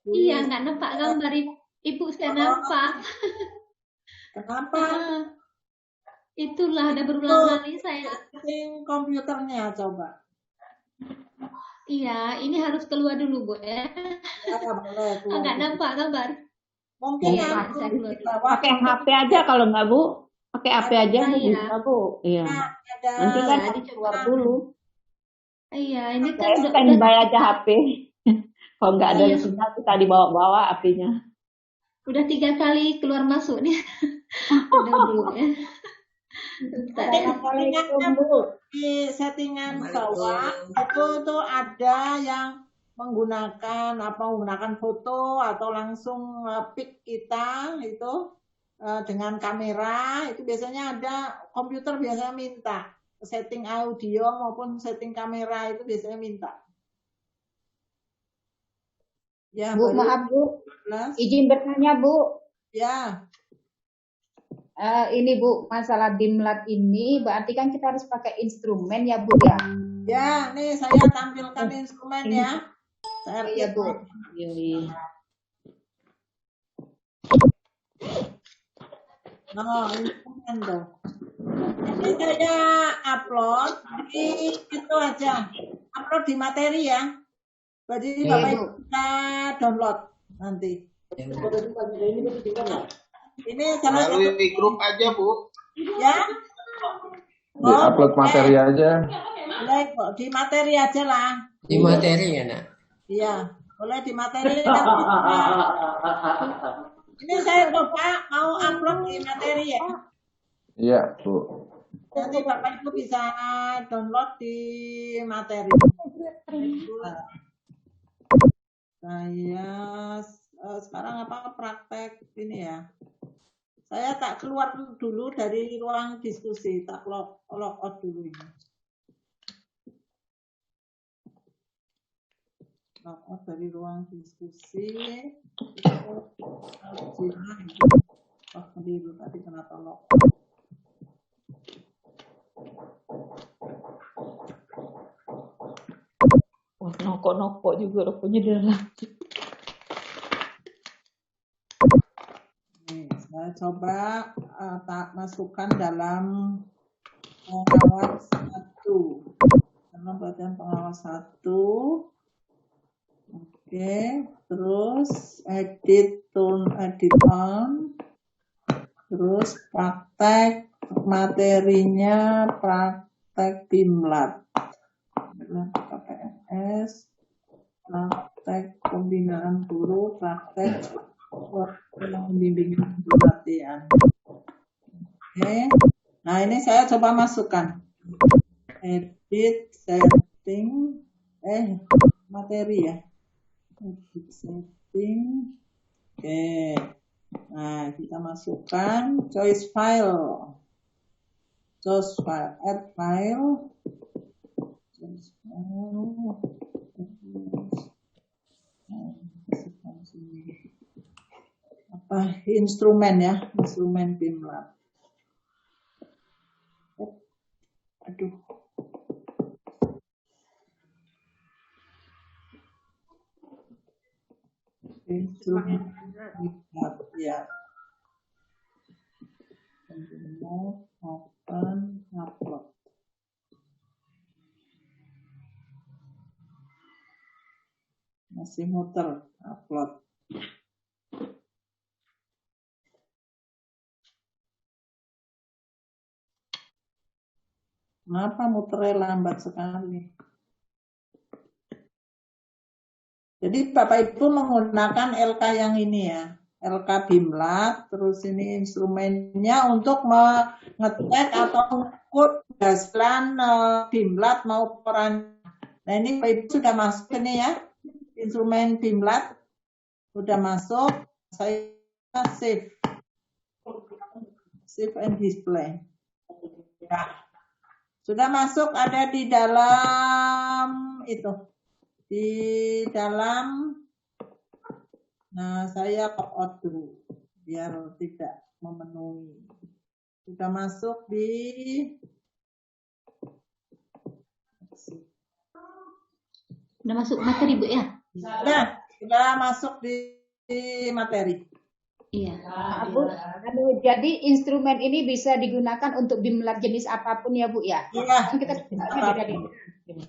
Iya, nggak nampak gambar Ibu, saya nampak. Kenapa? Itulah, ada berulang kali saya. Setting komputernya coba. Iya, ini harus keluar dulu, Bu, ya. Ya, boleh keluar. Nggak nampak gambar. Mungkin Iya, ya, saya keluar di dulu. bawah Pakai HP aja kalau nggak Bu. Pakai HP aja Bu, Iya. bisa Bu. Iya. ada Nanti kan Iya, harus keluar dulu. Iya, ini kan Saya udah standby aja HP. Kalau nggak ada Iya. sinyal kita dibawa-bawa apinya. udah 3 kali keluar masuk nih. Udah dulu ya. Bentar ya. Settingannya Bu, di settingan bawah itu tuh ada yang menggunakan foto atau langsung pick kita itu dengan kamera, itu biasanya ada komputer biasanya minta setting audio maupun setting kamera, itu biasanya minta. Ya, Bu, maaf Bu, izin bertanya Bu. Ya. Ini Bu, masalah BIMLAT ini berarti kan kita harus pakai instrumen ya Bu ya? Ya, nih saya tampilkan instrumen ya. Iya Bu. Iya. Oh, instrumen tuh. Ini saya upload di itu aja. Upload di materi ya. Jadi Bapak Ibu bisa download nanti. Ini melalui grup aja Bu. Ya. Di upload materi aja. Boleh kok, di materi aja lah. Di materi ya Nak? Iya, boleh di materi. Ini saya coba mau upload di materi ya. Iya Bu. Nanti Bapak Ibu bisa download di materi. Saya sekarang praktek ini ya. Saya tak keluar dulu dari ruang diskusi, tak log out dulu ini. Log out dari ruang diskusi. Dulu tadi kenapa log out? Nokok-nokok juga rokoknya di dalam. Saya coba tak masukkan dalam pengawas 1. Dalam bagian pengawas 1. Oke, terus edit on. Terus praktek materinya praktek BIMLAT. KPMS, praktek pembinaan guru, praktek pembimbingan pelatihan. Oke. Nah, ini saya coba masukkan. Edit setting materi ya. Edit setting. Oke. Nah, kita masukkan choice file. Add file. Instrumen ya, instrumen BIMLAT. Aduh. Instrumen BIMLAT ya. Open, upload. Masih muter, upload. Kenapa muternya lambat sekali? Jadi Bapak Ibu menggunakan LK yang ini ya, LK BIMLAT, terus ini instrumennya untuk mengetek atau mengukur hasil BIMLAT mau peran. Nah ini Bapak Ibu sudah masuk ini ya, instrumen BIMLAT sudah masuk. Saya save and display. Ya. Sudah masuk, ada di dalam itu. Di dalam, nah saya log out dulu biar tidak memenuhi. Sudah masuk di Udah masuk materi Bu ya? Nah, sudah masuk di materi. Iya. Bu, jadi instrumen ini bisa digunakan untuk bimlat jenis apapun ya Bu ya? Iya, Kan kita apapun.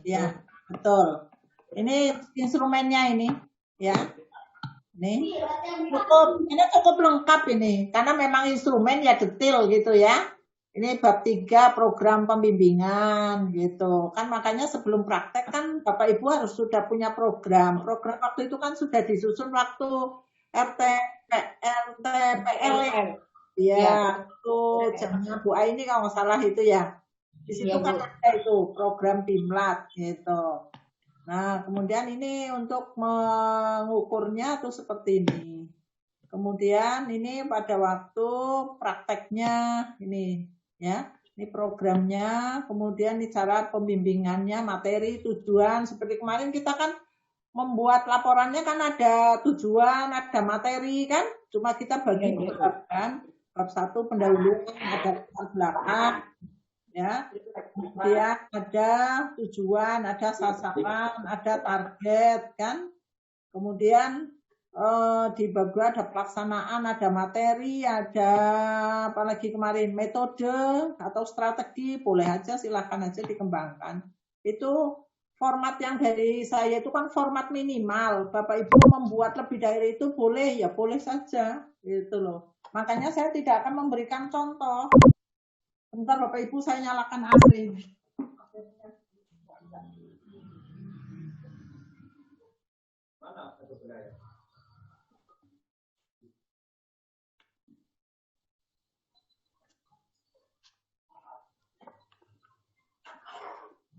Ya, betul. Ini instrumennya ini, ya. Ini cukup lengkap ini, karena memang instrumen ya detail gitu ya. Ini bab 3 program pembimbingan gitu. Kan makanya sebelum praktek kan Bapak Ibu harus sudah punya program. Program waktu itu kan sudah disusun waktu RTPL ya. Itu jamnya Bu Ai ini kalau nggak salah itu ya. Di situ kan ada itu program Bimlat gitu. Nah, kemudian ini untuk mengukurnya tuh seperti ini. Kemudian ini pada waktu prakteknya ini ya. Ini programnya, kemudian ini cara pembimbingannya, materi, tujuan. Seperti kemarin kita kan membuat laporannya kan ada tujuan, ada materi kan. Cuma kita bagi bab kan. Bab 1 pendahuluan, ada latar belakang, ya, kemudian ada tujuan, ada sasaran, ada target kan, kemudian di bab 2 ada pelaksanaan, ada materi, ada apalagi kemarin metode atau strategi, boleh aja silakan aja dikembangkan. Itu format yang dari saya itu kan format minimal. Bapak Ibu membuat lebih dari itu boleh ya, boleh saja gitu loh. Makanya saya tidak akan memberikan contoh. Bentar Bapak Ibu, saya nyalakan AC.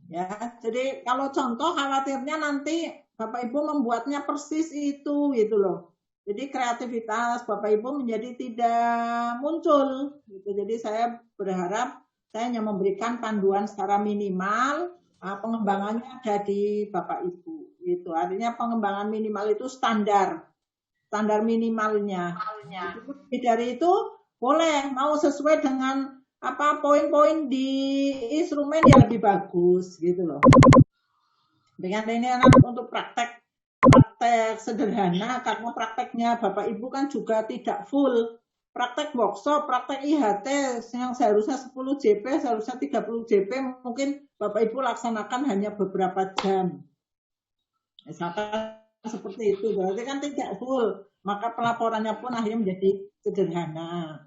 Ya, jadi kalau contoh khawatirnya nanti Bapak Ibu membuatnya persis itu gitu loh. Jadi kreativitas Bapak Ibu menjadi tidak muncul gitu. Jadi saya berharap saya hanya memberikan panduan secara minimal, pengembangannya ada di Bapak Ibu gitu. Artinya pengembangan minimal itu standar minimalnya. Lebih dari itu boleh mau sesuai dengan apa poin-poin di instrumen yang lebih bagus gitu loh. Dengan ini anak untuk praktek sederhana, karena prakteknya Bapak Ibu kan juga tidak full. Praktek workshop, praktek IHT yang seharusnya 10 JP, seharusnya 30 JP, mungkin Bapak Ibu laksanakan hanya beberapa jam. Misalkan seperti itu, berarti kan tidak full, maka pelaporannya pun akhirnya menjadi sederhana.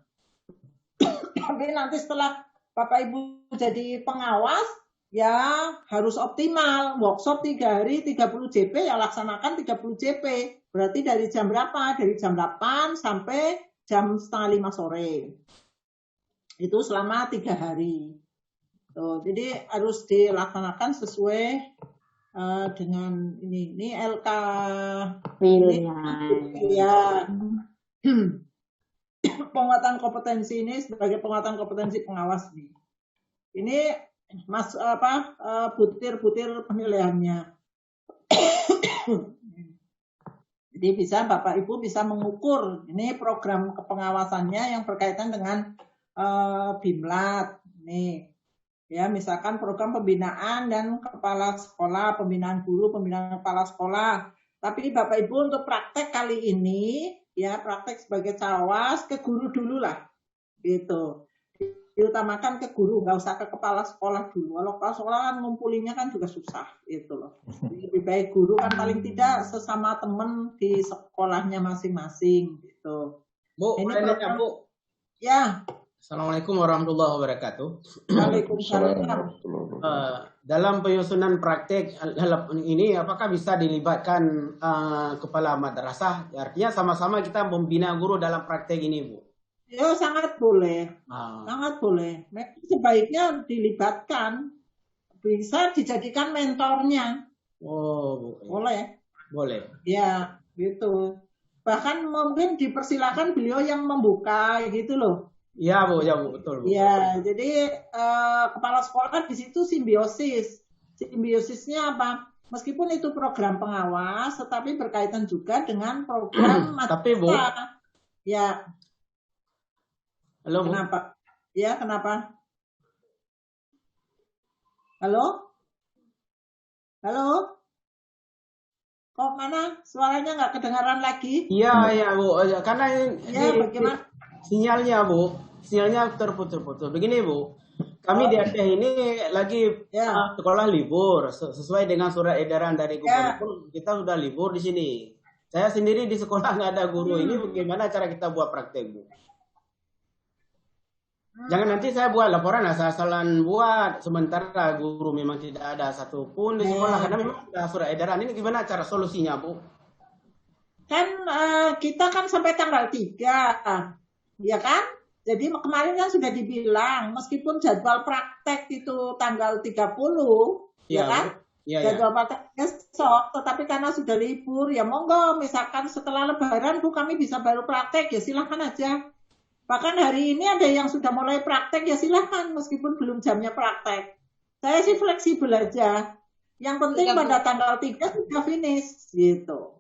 Tapi nanti setelah Bapak Ibu jadi pengawas, ya harus optimal. Workshop 3 hari 30 JP, ya laksanakan 30 JP. Berarti dari jam berapa? Dari jam 8 sampai jam setengah 5 sore. Itu selama 3 hari. Tuh, jadi harus dilaksanakan sesuai dengan ini LK ya. Penguatan kompetensi ini sebagai penguatan kompetensi pengawas nih. Ini butir-butir penilaiannya. Jadi bisa Bapak Ibu bisa mengukur ini program kepengawasannya yang berkaitan dengan Bimlat nih. Ya, misalkan program pembinaan dan kepala sekolah, pembinaan guru, pembinaan kepala sekolah. Tapi Bapak Ibu untuk praktek kali ini, ya praktek sebagai cawas ke guru dulu lah, gitu. Diutamakan ke guru, nggak usah ke kepala sekolah dulu. Kalau kepala sekolah kan ngumpulinya kan juga susah, gitu loh. Lebih baik guru kan paling tidak sesama teman di sekolahnya masing-masing, gitu. Bu, ini program, Bu. Ya. Assalamualaikum warahmatullahi wabarakatuh. Waalaikumsalam. Dalam penyusunan praktek ini, apakah bisa dilibatkan kepala madrasah? Artinya sama-sama kita membina guru dalam praktek ini, Bu. Ya, sangat boleh. Sangat boleh. Sebaiknya dilibatkan. Bisa dijadikan mentornya. Oh, boleh. Boleh. Ya, gitu. Bahkan mungkin dipersilakan beliau yang membuka gitu loh. Iya Bu, ya Bu, betul Bu. Ya, jadi kepala sekolah di situ simbiosis. Simbiosisnya apa? Meskipun itu program pengawas, tetapi berkaitan juga dengan program madrasah. Tapi Bu, ya. Halo Bu. Kenapa? Ya, kenapa? Halo? Halo? Oh, mana? Suaranya nggak kedengaran lagi? Iya, iya Bu. Karena Ya, bagaimana? sinyalnya Bu, sinyalnya terputus-putus. Begini Bu, kami di Aceh ini lagi Ya. sekolah libur sesuai dengan surat edaran dari Ya. gubernur. Kita sudah libur di sini. Saya sendiri di sekolah nggak ada guru. Ini bagaimana cara kita buat praktek Bu? Jangan nanti saya buat laporan asal-asalan buat sementara guru memang tidak ada satupun di sekolah karena memang ada surat edaran. Ini gimana cara solusinya Bu? Kan kita kan sampai tanggal 3, ya kan? Jadi kemarin kan sudah dibilang, meskipun jadwal praktek itu tanggal 30, ya kan? Iya, ya. Jadwal praktek besok, tetapi karena sudah libur, ya monggo, misalkan setelah Lebaran Bu kami bisa baru praktek, ya silahkan aja. Bahkan hari ini ada yang sudah mulai praktek, ya silahkan, meskipun belum jamnya praktek. Saya sih fleksibel aja. Yang penting pada tanggal 3 sudah finish, gitu.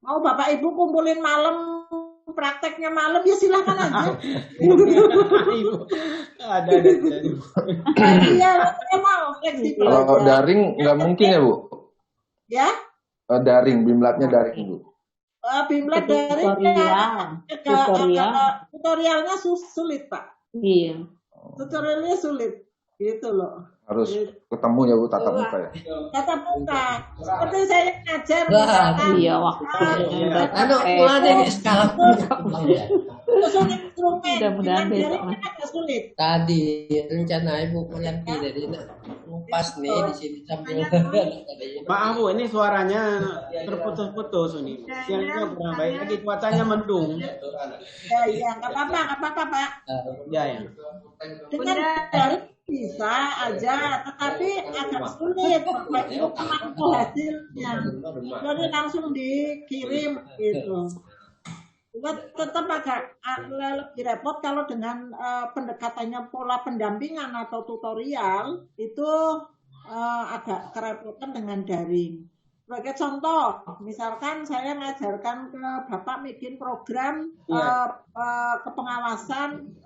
Mau Bapak Ibu kumpulin malam, prakteknya malam, ya silahkan aja. Ada. Iya, saya mau fleksibel Kalau aja. daring nggak mungkin ya Bu? Ya, Daring, bimlatnya daring Bu. Bimlat dari tutorialnya sulit Pak. Iya. Tutorialnya sulit, gitu loh. Harus ketemu ya Bu, tatap muka ya. Tatap muka. Seperti saya ngajar Wah, misalkan. Iya, waktunya Anu, mulai dari skala Usul instrumen. Mudah-mudahan dengan besok, jaring kan agak sulit. tadi rencana ibu yang tidak pas nih di sini sambil Maaf Bu, ini suaranya terputus-putus ini. Sinyalnya kurang baik lagi, cuacanya mendung. Ya, nggak apa-apa Pak. Ya. Dengan jaring bisa aja, tetapi agak sulit Bapak Ibu memantau hasilnya. Jadi langsung dikirim gitu. Tetap agak lebih repot kalau dengan pendekatannya pola pendampingan atau tutorial itu agak kerepotan dengan daring. Sebagai contoh, misalkan saya mengajarkan ke Bapak bikin program kepengawasan,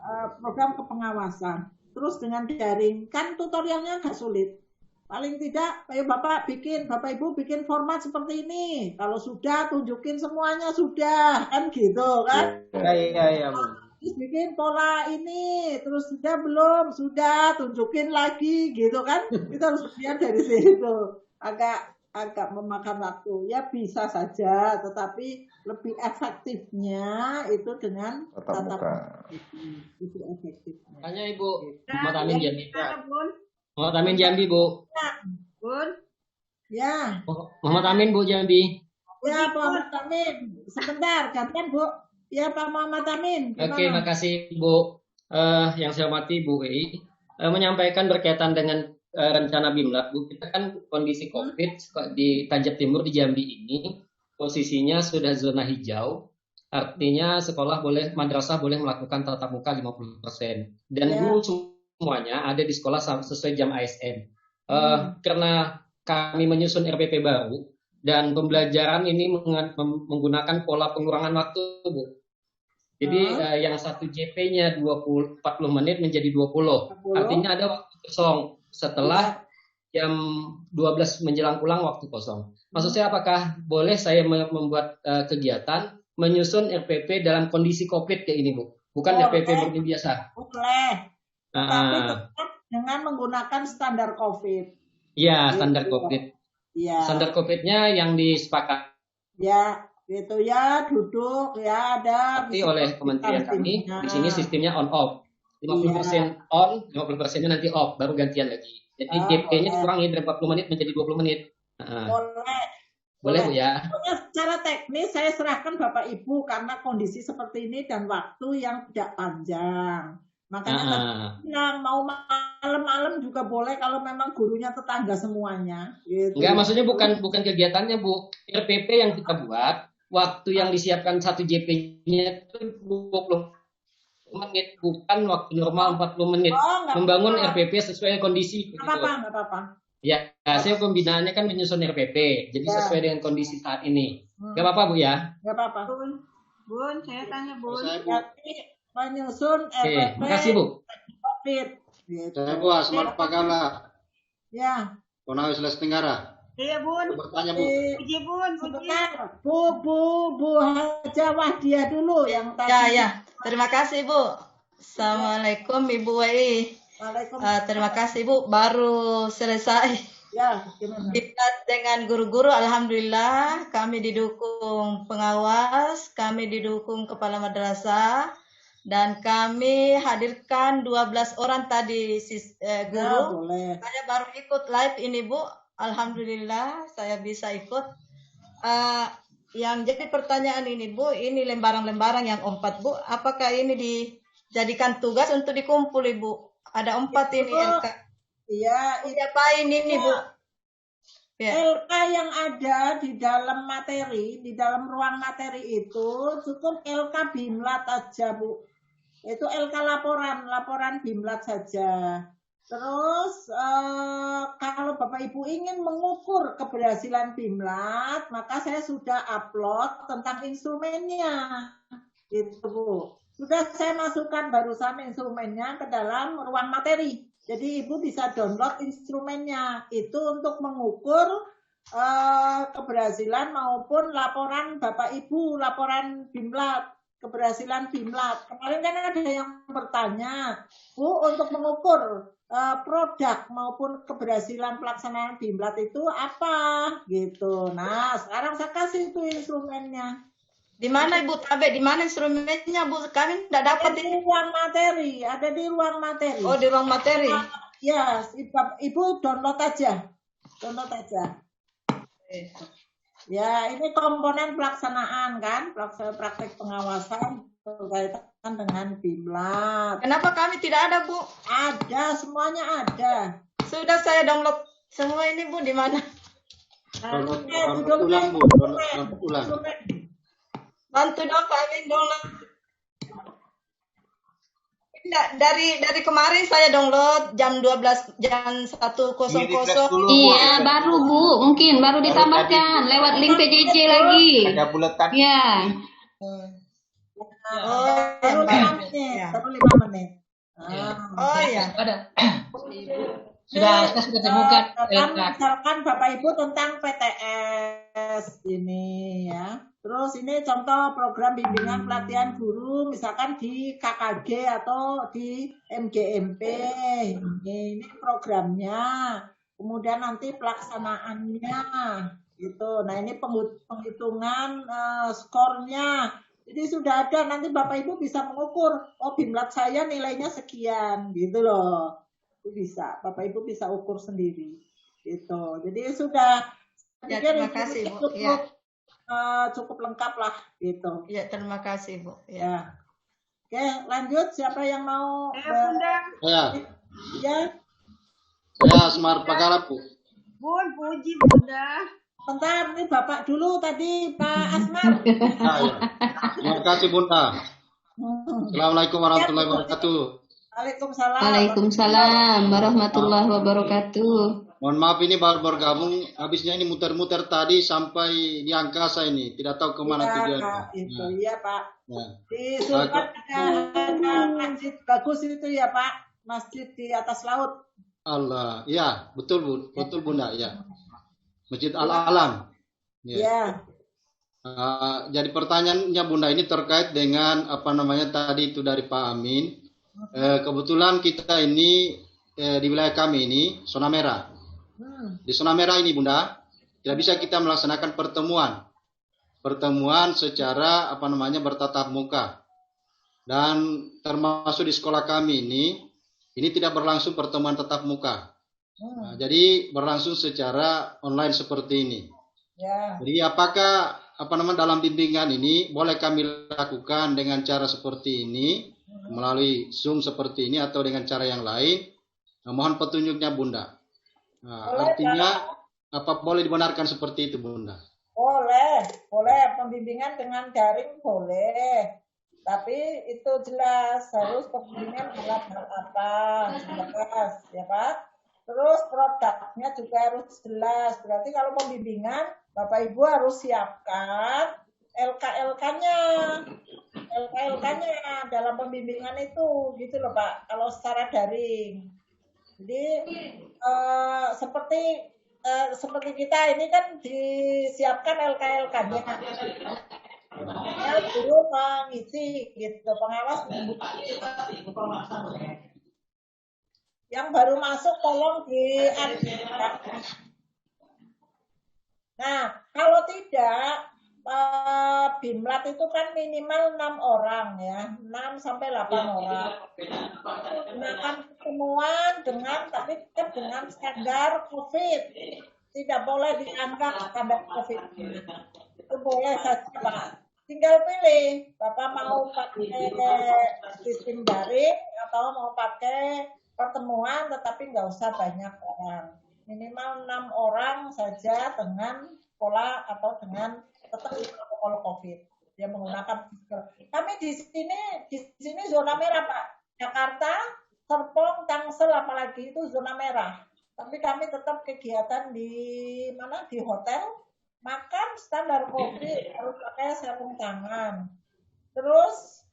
terus dengan daring, kan tutorialnya agak sulit. Paling tidak, ayo Bapak Ibu bikin format seperti ini. Kalau sudah, tunjukin semuanya sudah, kan gitu kan? Iya Bu. Terus bikin pola ini, terus sudah belum, sudah, tunjukin lagi, gitu kan? Kita harus lihat dari situ. Agak memakan waktu. Ya bisa saja, tetapi lebih efektifnya itu dengan Tatap muka. itu efektifnya. Tanya ibu Muhammad Amin Jambi. Bun. Muhammad Amin Jambi Bu. Bun. Ya, Muhammad Amin Bu Jambi. ya Pak Muhammad Amin. Sebentar, gantian Bu. Ya Pak Muhammad Amin. Oke, Gimana? makasih Bu. Yang saya hormati Bu Wei, menyampaikan berkaitan dengan rencana Bimlat Bu. Kita kan kondisi COVID di Tanjab Timur di Jambi ini posisinya sudah zona hijau. Artinya sekolah madrasah boleh melakukan tatap muka 50%. Dan guru semuanya ada di sekolah sesuai jam ASN. Karena kami menyusun RPP baru dan pembelajaran ini menggunakan pola pengurangan waktu, Bu. Jadi yang satu JP-nya 40 menit menjadi 20. Artinya ada waktu kosong setelah jam 12 menjelang pulang waktu kosong. Maksud saya apakah boleh saya membuat kegiatan menyusun RPP dalam kondisi COVID kayak ini, Bu? Bukan RPP seperti biasa. Boleh. Tapi tetap dengan menggunakan standar COVID. Iya, standar COVID. Iya. Standar COVID-nya yang disepakati Ya, gitu ya, duduk ya ada. oleh kementerian kami. Di sini sistemnya on off. 50% on, 50%-nya nanti off, baru gantian lagi. Jadi JP-nya dikurangi dari 40 menit menjadi 20 menit. Boleh Bu ya. Secara teknis saya serahkan Bapak Ibu karena kondisi seperti ini dan waktu yang tidak panjang. Makanya bilang mau malam-malam juga boleh kalau memang gurunya tetangga semuanya. Gitu. Enggak, maksudnya bukan kegiatannya Bu. RPP yang kita buat, waktu yang disiapkan satu JP-nya itu 20 menit, bukan waktu normal 40 menit. Membangun RPP sesuai kondisi. Nggak apa-apa. Ya, saya pembinaannya kan menyusun RPP, jadi sesuai dengan kondisi saat ini. Nggak apa-apa Bu ya? Nggak apa-apa. Bun, saya tanya Bun. Jadi menyusun Oke, RPP makasih Bu. COVID. Gitu. Saya buat Smart Pagala. Ya. Konawi Sulawesi Tenggara. Iya Bun. Bertanya Bu. Puji Bun, puji. Sebentar, Bu Haja Wahdiah dulu yang tadi. Ya. Terima kasih, Bu. Assalamualaikum, Ibu Wei. Waalaikumsalam. Terima kasih, Bu. Baru selesai Ya, gimana? Diklat dengan guru-guru. Alhamdulillah, kami didukung pengawas, kami didukung kepala madrasah, dan kami hadirkan 12 orang tadi Ya, guru. boleh. Saya baru ikut live ini, Bu. Alhamdulillah, saya bisa ikut. Yang jadi pertanyaan ini, Bu, ini lembaran-lembaran yang 4, Bu. Apakah ini dijadikan tugas untuk dikumpul, Ibu? Ada 4 ini LK. Iya, Diapain ini, Bu? Ya. LK yang ada di dalam materi, di dalam ruang materi itu cukup LK Bimlat aja, Bu. Itu LK laporan Bimlat saja. Terus kalau Bapak Ibu ingin mengukur keberhasilan Bimlat, maka saya sudah upload tentang instrumennya. Itu, Bu. Sudah saya masukkan barusan instrumennya ke dalam ruang materi. Jadi Ibu bisa download instrumennya. Itu untuk mengukur keberhasilan maupun laporan Bapak Ibu, laporan Bimlat, keberhasilan Bimlat. Kemarin kan ada yang bertanya, Bu, untuk mengukur produk maupun keberhasilan pelaksanaan Bimlat itu apa? Gitu. Nah, sekarang saya kasih itu instrumennya. Di mana, Ibu Tabe? Di mana instrumennya, Bu? Kami tidak dapat Ada ini. di ruang materi, ada di ruang materi. Oh, di ruang materi. Ya, Ibu download aja. Download aja. Ya, ini komponen pelaksanaan kan, praktek pengawasan berkaitan dengan Bimlat. Kenapa kami tidak ada, Bu? Ada, semuanya ada. Sudah saya download semua ini, Bu. Di mana? Download ulang Bu. Download ulang. Bantu dong, Pak Amin, download. Dari kemarin saya download jam 12, jam 1.00. Di-refresh dulu, Bu. Iya, baru Bu, mungkin baru ditambahkan lewat link PJJ lagi. Ada buletan. Ya, Baru 5 menit, baru 5 menit. Oh iya. Ada. Sudah temukan. Misalkan Bapak Ibu tentang PTS ini ya. Terus ini contoh program bimbingan pelatihan guru misalkan di KKG atau di MGMP. Ini programnya. Kemudian nanti pelaksanaannya gitu. Nah, ini penghitungan skornya. Jadi sudah ada, nanti Bapak Ibu bisa mengukur, oh Bimlat saya nilainya sekian gitu loh. Itu bisa, Bapak Ibu bisa ukur sendiri gitu. Jadi sudah Ya, terima kasih, Bu. Ya. Cukup lengkap lah gitu. Ya, terima kasih, Bu. Ya. Oke, lanjut, siapa yang mau Saya ya? Semar Pagala Bu. Bun, puji Bunda. Bentar, ini Bapak dulu tadi Pak Asmar. Ya. Terima kasih Bunda. Assalamualaikum warahmatullahi wabarakatuh. Waalaikumsalam. Waalaikumsalam warahmatullahi wabarakatuh. Mohon maaf ini baru bergabung, habisnya ini muter-muter tadi sampai di angkasa ini, tidak tahu kemana tujuannya. Kak, itu iya Pak. Nah. Di Sultan ada masjid bagus itu ya Pak, masjid di atas laut. Allah, ya betul Bu, betul Bunda ya. Masjid Al-Alam. Ya. Jadi pertanyaannya Bunda ini terkait dengan apa namanya tadi itu dari Pak Amin. Kebetulan kita ini di wilayah kami ini zona merah. Di zona merah ini Bunda, tidak bisa kita melaksanakan pertemuan secara apa namanya bertatap muka. Dan termasuk di sekolah kami ini tidak berlangsung pertemuan tatap muka. Nah, jadi berlangsung secara online seperti ini. Ya. Jadi apakah apa namanya dalam bimbingan ini boleh kami lakukan dengan cara seperti ini melalui Zoom seperti ini atau dengan cara yang lain? Nah, mohon petunjuknya Bunda. Nah, artinya apa boleh dibenarkan seperti itu Bunda? Boleh pembimbingan dengan daring boleh. Tapi itu jelas harus pembimbingan dalam hal apa, jelas ya Pak. Terus produknya juga harus jelas. Berarti kalau pembimbingan Bapak Ibu harus siapkan LK-nya dalam pembimbingan itu gitu loh Pak. Kalau secara daring. Jadi seperti seperti kita ini kan disiapkan LK-nya. Guru mengisi gitu, pengawas yang baru masuk tolong Nah, kalau tidak Bimlat itu kan minimal 6 orang ya, 6 sampai 8 orang. Gunakan pertemuan tapi tetap dengan standar COVID. Tidak boleh dianggap standar COVID. Itu boleh saja, Pak. Tinggal pilih, Bapak mau pakai sistem daring atau mau pakai pertemuan tetapi nggak usah banyak orang. Minimal 6 orang saja dengan pola atau dengan tetap protokol COVID. Dia menggunakan masker. Kami di sini zona merah, Pak. Jakarta, Serpong, Tangsel apalagi itu zona merah. Tapi kami tetap kegiatan di mana? Di hotel. Makan standar COVID, harus pakai sarung tangan. Terus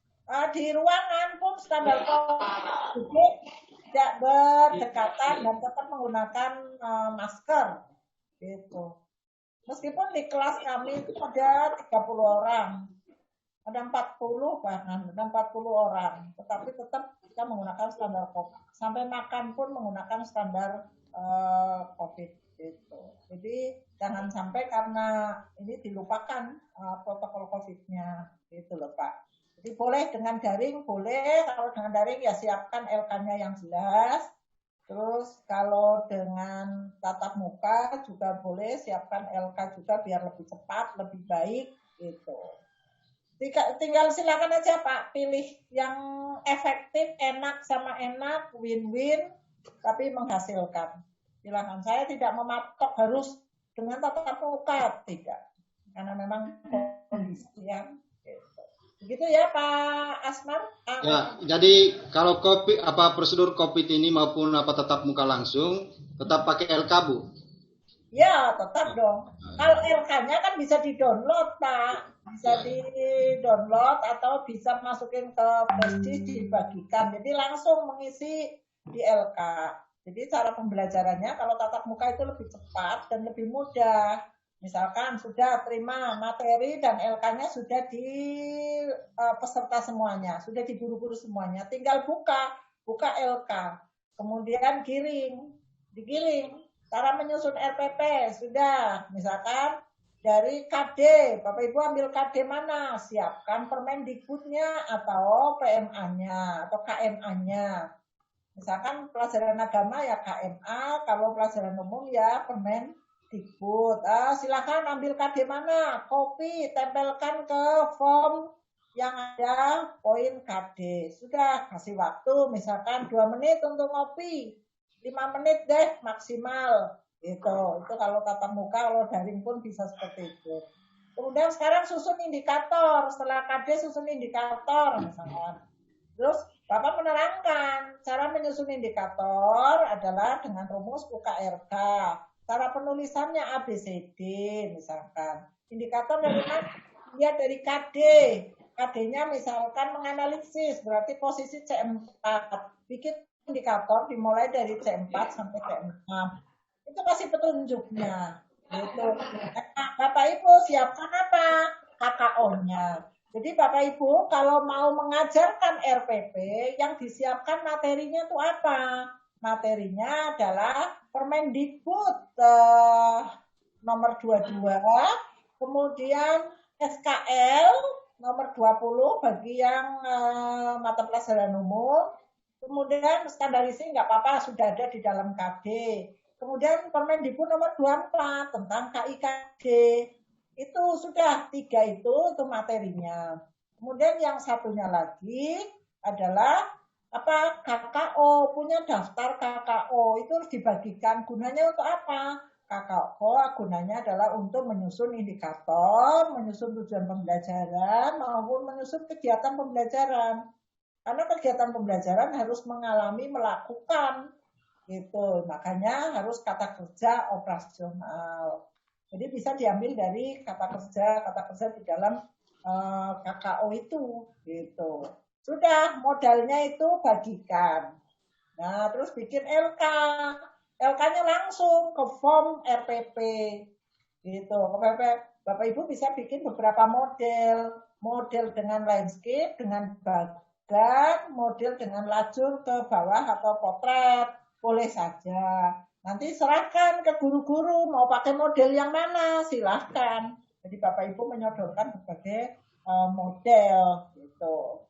di ruangan pun standar COVID, tidak berdekatan dan tetap menggunakan masker. Gitu. Meskipun di kelas kami itu ada 30 orang, ada 40 bahkan, ada 40 orang, tetapi tetap kita menggunakan standar COVID. Sampai makan pun menggunakan standar COVID. Gitu. Jadi jangan sampai karena ini dilupakan protokol COVID-nya, gitu loh Pak. Jadi boleh dengan daring, boleh. Kalau dengan daring ya siapkan LK-nya yang jelas. Terus kalau dengan tatap muka juga boleh siapkan LK juga biar lebih cepat, lebih baik gitu. Tinggal silakan aja Pak, pilih yang efektif, enak sama enak, win-win, tapi menghasilkan. Silakan. Saya tidak mematok harus dengan tatap muka, tidak. Karena memang kondisi yang begitu ya Pak Asmar. Ya, jadi kalau prosedur COVID ini maupun tatap muka langsung tetap pakai LK Bu? Ya, tetap dong. Kalau LK-nya kan bisa di-download Pak, bisa di-download atau bisa masukin ke flash disk dibagikan. Jadi langsung mengisi di LK. Jadi cara pembelajarannya kalau tatap muka itu lebih cepat dan lebih mudah. Misalkan sudah terima materi dan LK-nya sudah di peserta semuanya, sudah di guru-guru semuanya. Tinggal buka LK, kemudian digiring. Cara menyusun RPP sudah, misalkan dari KD, Bapak Ibu ambil KD mana? Siapkan Permendikbudnya atau PMA-nya atau KMA-nya. Misalkan pelajaran agama ya KMA, kalau pelajaran umum ya Permendikbud. Silakan ambil KD mana, copy, tempelkan ke form yang ada poin KD. Sudah, kasih waktu misalkan 2 menit untuk ngopi, 5 menit deh maksimal. Itu kalau tatap muka, kalau daring pun bisa seperti itu. Kemudian sekarang susun indikator, setelah KD susun indikator misalkan. Terus Bapak menerangkan cara menyusun indikator adalah dengan rumus UKRK. Cara penulisannya ABCD misalkan. Indikator dari mana? Dia dari KD. KD-nya misalkan menganalisis, berarti posisi C4. Bikin indikator dimulai dari C4 sampai C6. Itu kasih petunjuknya. Gitu. Nah, Bapak Ibu siapkan apa? KKO-nya. Jadi Bapak Ibu kalau mau mengajarkan RPP yang disiapkan materinya itu apa? Materinya adalah Permendikbud nomor 22, kemudian SKL nomor 20 bagi yang mata pelajaran umum, kemudian standarisasi nggak apa-apa sudah ada di dalam KD, kemudian Permendikbud nomor 24 tentang KIKD, itu sudah 3 itu materinya. Kemudian yang satunya lagi adalah KKO, punya daftar KKO itu harus dibagikan. Gunanya untuk apa? KKO gunanya adalah untuk menyusun indikator, menyusun tujuan pembelajaran, maupun menyusun kegiatan pembelajaran. Karena kegiatan pembelajaran harus melakukan, gitu. Makanya harus kata kerja operasional. Jadi bisa diambil dari kata kerja di dalam KKO itu, gitu. Sudah modalnya itu bagikan. Nah, terus bikin LK. LK-nya langsung ke form RPP gitu. Bapak Ibu bisa bikin beberapa model dengan landscape, dengan bagan, model dengan lajur ke bawah atau potret, boleh saja. Nanti serahkan ke guru-guru mau pakai model yang mana, silahkan. Jadi Bapak Ibu menyodorkan berbagai model gitu.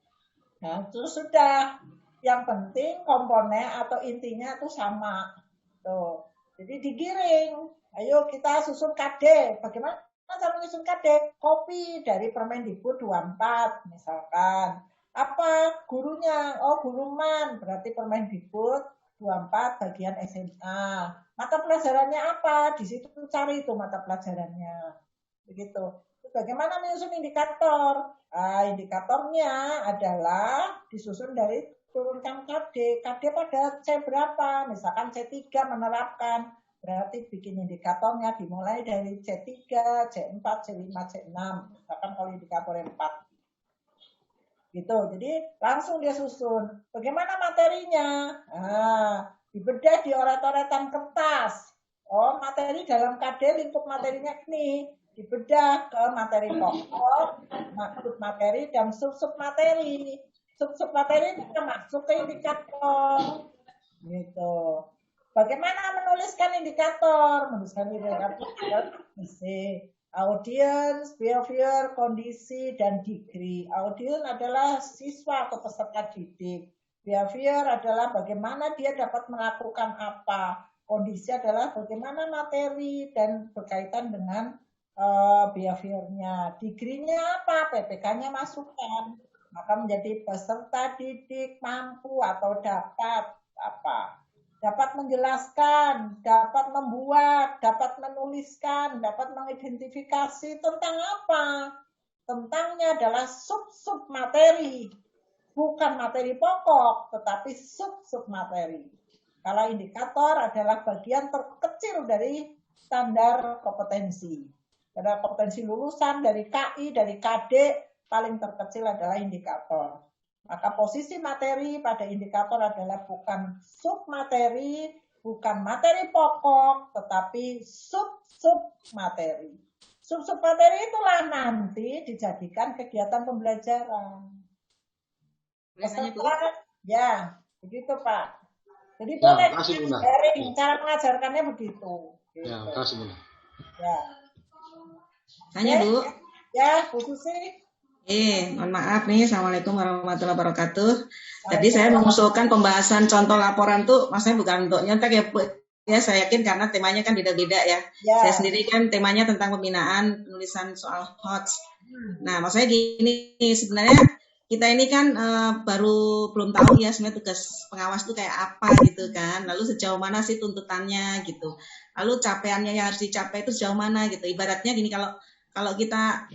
Nah, itu sudah. Yang penting komponen atau intinya itu sama. Tuh. Jadi digiring. Ayo kita susun KD. Bagaimana cara menyusun KD? Copy dari Permendikbud 24 misalkan. Apa gurunya? Oh, guru MAN, berarti Permendikbud 24 bagian SMA. Mata pelajarannya apa? Di situ cari itu mata pelajarannya. Begitu. Bagaimana menyusun indikator? Indikatornya adalah disusun dari turunkan KD. KD pada C berapa? Misalkan C3 menerapkan. Berarti bikin indikatornya dimulai dari C3, C4, C5, C6. Misalkan kalau indikator 4. Gitu. Jadi langsung dia susun. Bagaimana materinya? Dibedah di oret-oretan kertas. Oh, materi dalam KD lingkup materinya ini. Dibedah ke materi pokok, maksud materi, dan sub-sub materi. Sub-sub materi kita masuk ke indikator. Gitu. Bagaimana menuliskan indikator? Menuliskan indikator isi audience, behavior, kondisi, dan degree. Audience adalah siswa atau peserta didik. Behavior adalah bagaimana dia dapat melakukan apa. Kondisi adalah bagaimana materi dan berkaitan dengan behaviornya. Degree-nya apa? PPK-nya masukkan. Maka menjadi peserta didik mampu atau dapat apa? Dapat menjelaskan, dapat membuat, dapat menuliskan, dapat mengidentifikasi tentang apa? Tentangnya adalah sub-sub materi. Bukan materi pokok, tetapi sub-sub materi. Kalau indikator adalah bagian terkecil dari standar kompetensi. Ada kompetensi lulusan dari KI, dari KD, paling terkecil adalah indikator. Maka posisi materi pada indikator adalah bukan sub materi, bukan materi pokok, tetapi sub-sub materi. Sub-sub materi itulah nanti dijadikan kegiatan pembelajaran. Peserta, ya, begitu Pak. Jadi boleh sharing, cara mengajarkannya begitu. Ya, kasih Bunda. Ya. Tanya Bu. Ya, Bu Susi. Mohon maaf nih. Assalamualaikum warahmatullahi wabarakatuh. Tadi saya mengusulkan pembahasan contoh laporan tuh, maksudnya bukan untuk nyontek ya Bu. Ya, saya yakin karena temanya kan beda-beda ya. Saya sendiri kan temanya tentang pembinaan penulisan soal HOTS. Nah, maksudnya gini, sebenarnya kita ini kan baru belum tahu ya sebenarnya tugas pengawas tuh kayak apa gitu kan. Lalu sejauh mana sih tuntutannya gitu. Lalu capaiannya yang harus dicapai itu sejauh mana gitu. Ibaratnya gini, kalau kita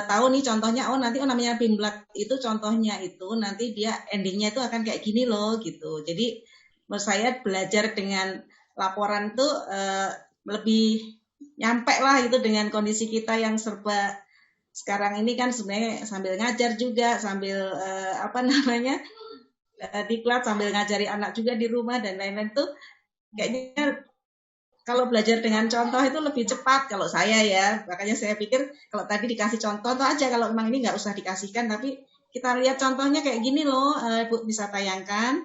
tahu nih contohnya, nanti namanya Bimblat itu contohnya itu nanti dia endingnya itu akan kayak gini loh gitu. Jadi menurut saya belajar dengan laporan tuh lebih nyampe lah itu dengan kondisi kita yang serba sekarang ini kan sebenarnya sambil ngajar juga, sambil diklat, sambil ngajari anak juga di rumah dan lain-lain tuh kayaknya kalau belajar dengan contoh itu lebih cepat kalau saya ya. Makanya saya pikir kalau tadi dikasih contoh aja, kalau memang ini nggak usah dikasihkan, tapi kita lihat contohnya kayak gini loh, Bu bisa tayangkan.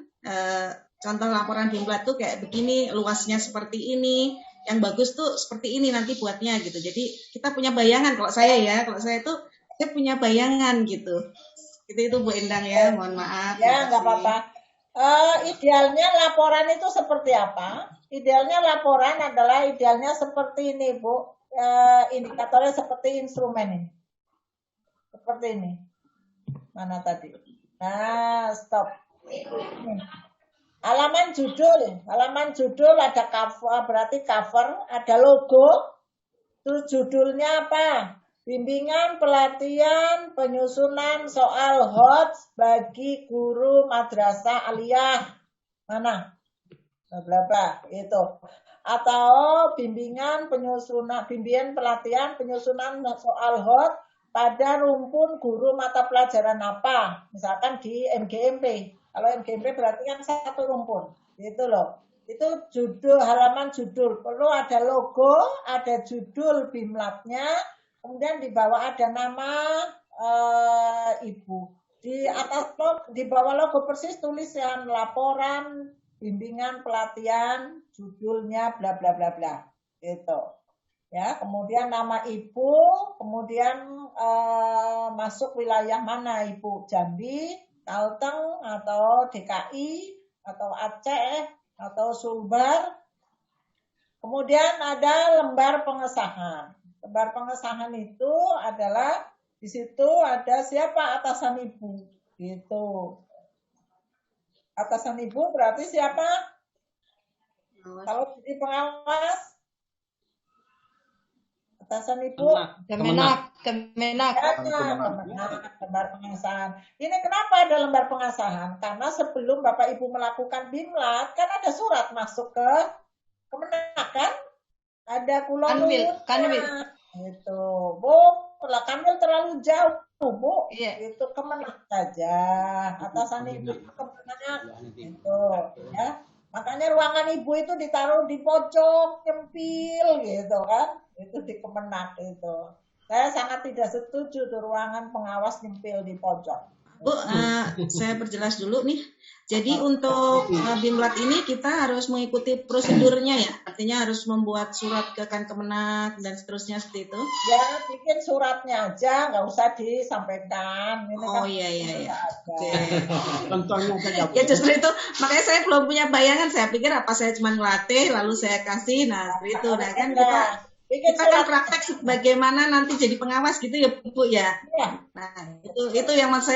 Contoh laporan Bimblat tuh kayak begini, luasnya seperti ini, yang bagus tuh seperti ini nanti buatnya gitu. Jadi kita punya bayangan kalau saya tuh saya punya bayangan gitu. Itu Bu Endang ya, mohon maaf. Ya, nggak apa-apa. Idealnya laporan itu seperti apa? Idealnya laporan adalah idealnya seperti ini, Bu. Indikatornya seperti instrumen ini. Seperti ini. Mana tadi? Nah, stop. Nih. Halaman judul ada cover, berarti cover, ada logo. Terus judulnya apa? Bimbingan pelatihan penyusunan soal HOTS bagi guru madrasah aliyah. Mana? Berapa? Itu. Atau bimbingan pelatihan penyusunan soal HOTS pada rumpun guru mata pelajaran apa? Misalkan di MGMP. Kalau MGMP berarti kan satu rumpun. Gitu loh. Itu judul, halaman judul. Perlu ada logo, ada judul BIMLAB-nya, kemudian di bawah ada nama Ibu. Di atas di bawah logo persis tulisan laporan, bimbingan, pelatihan, judulnya bla bla bla bla. Gitu. Ya, kemudian nama Ibu, kemudian masuk wilayah mana Ibu? Jambi, Kalteng, atau DKI, atau Aceh, atau Sulbar. Kemudian ada lembar pengesahan. Lembar pengesahan itu adalah di situ ada siapa atasan Ibu, gitu. Atasan Ibu berarti siapa? Kalau jadi pengawas, atasan Ibu, Kemenak. Lembar pengesahan. Ini kenapa ada lembar pengesahan? Karena sebelum Bapak Ibu melakukan BIMLAT, kan ada surat masuk ke Kemenak kan? Ada Kanwil. Itu, Bu, Kanwil terlalu jauh, Bu. Itu Kemenak saja. Atasan Ibu Kemenak. Itu, ya. Makanya ruangan Ibu itu ditaruh di pojok, nyempil gitu kan. Itu di Kemenak itu. Saya sangat tidak setuju tuh ruangan pengawas nyempil di pojok. Bu, saya perjelas dulu nih. Jadi untuk BIMLAT ini kita harus mengikuti prosedurnya ya. Artinya harus membuat surat ke Kemenak dan seterusnya seperti itu. Ya, bikin suratnya aja, nggak usah disampaikan. Ini oh iya. Oke. Contohnya saja. Ya justru itu, makanya saya belum punya bayangan. Saya pikir apa saya cuma ngelatih lalu saya kasih. Nah, seperti itu. Nah kan kita kan praktek bagaimana nanti jadi pengawas gitu ya Bu ya. Nah itu yang maksud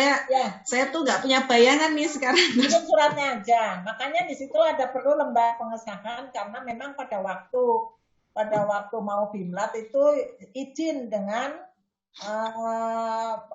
saya tuh nggak punya bayangan nih sekarang. Bikin suratnya aja. Makanya di situ ada perlu lembar pengesahan karena memang pada waktu mau BIMLAT itu izin dengan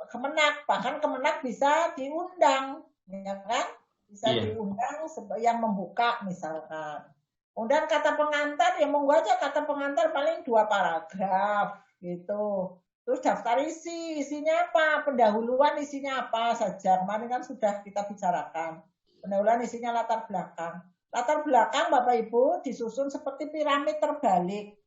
Kemenak, bahkan Kemenak bisa diundang, ya kan? Bisa diundang yang membuka misalkan. Kemudian kata pengantar, ya monggo aja kata pengantar paling 2 paragraf gitu. Terus daftar isinya apa? Pendahuluan isinya apa saja. Kemarin kan sudah kita bicarakan. Pendahuluan isinya latar belakang. Latar belakang Bapak Ibu disusun seperti piramid terbalik.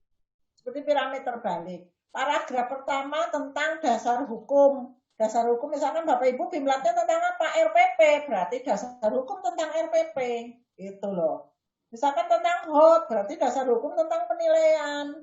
Paragraf pertama tentang dasar hukum. Dasar hukum misalkan Bapak Ibu BIMLAT-nya tentang apa? RPP. Berarti dasar hukum tentang RPP. Gitu loh. Misalkan tentang HOT, berarti dasar hukum tentang penilaian.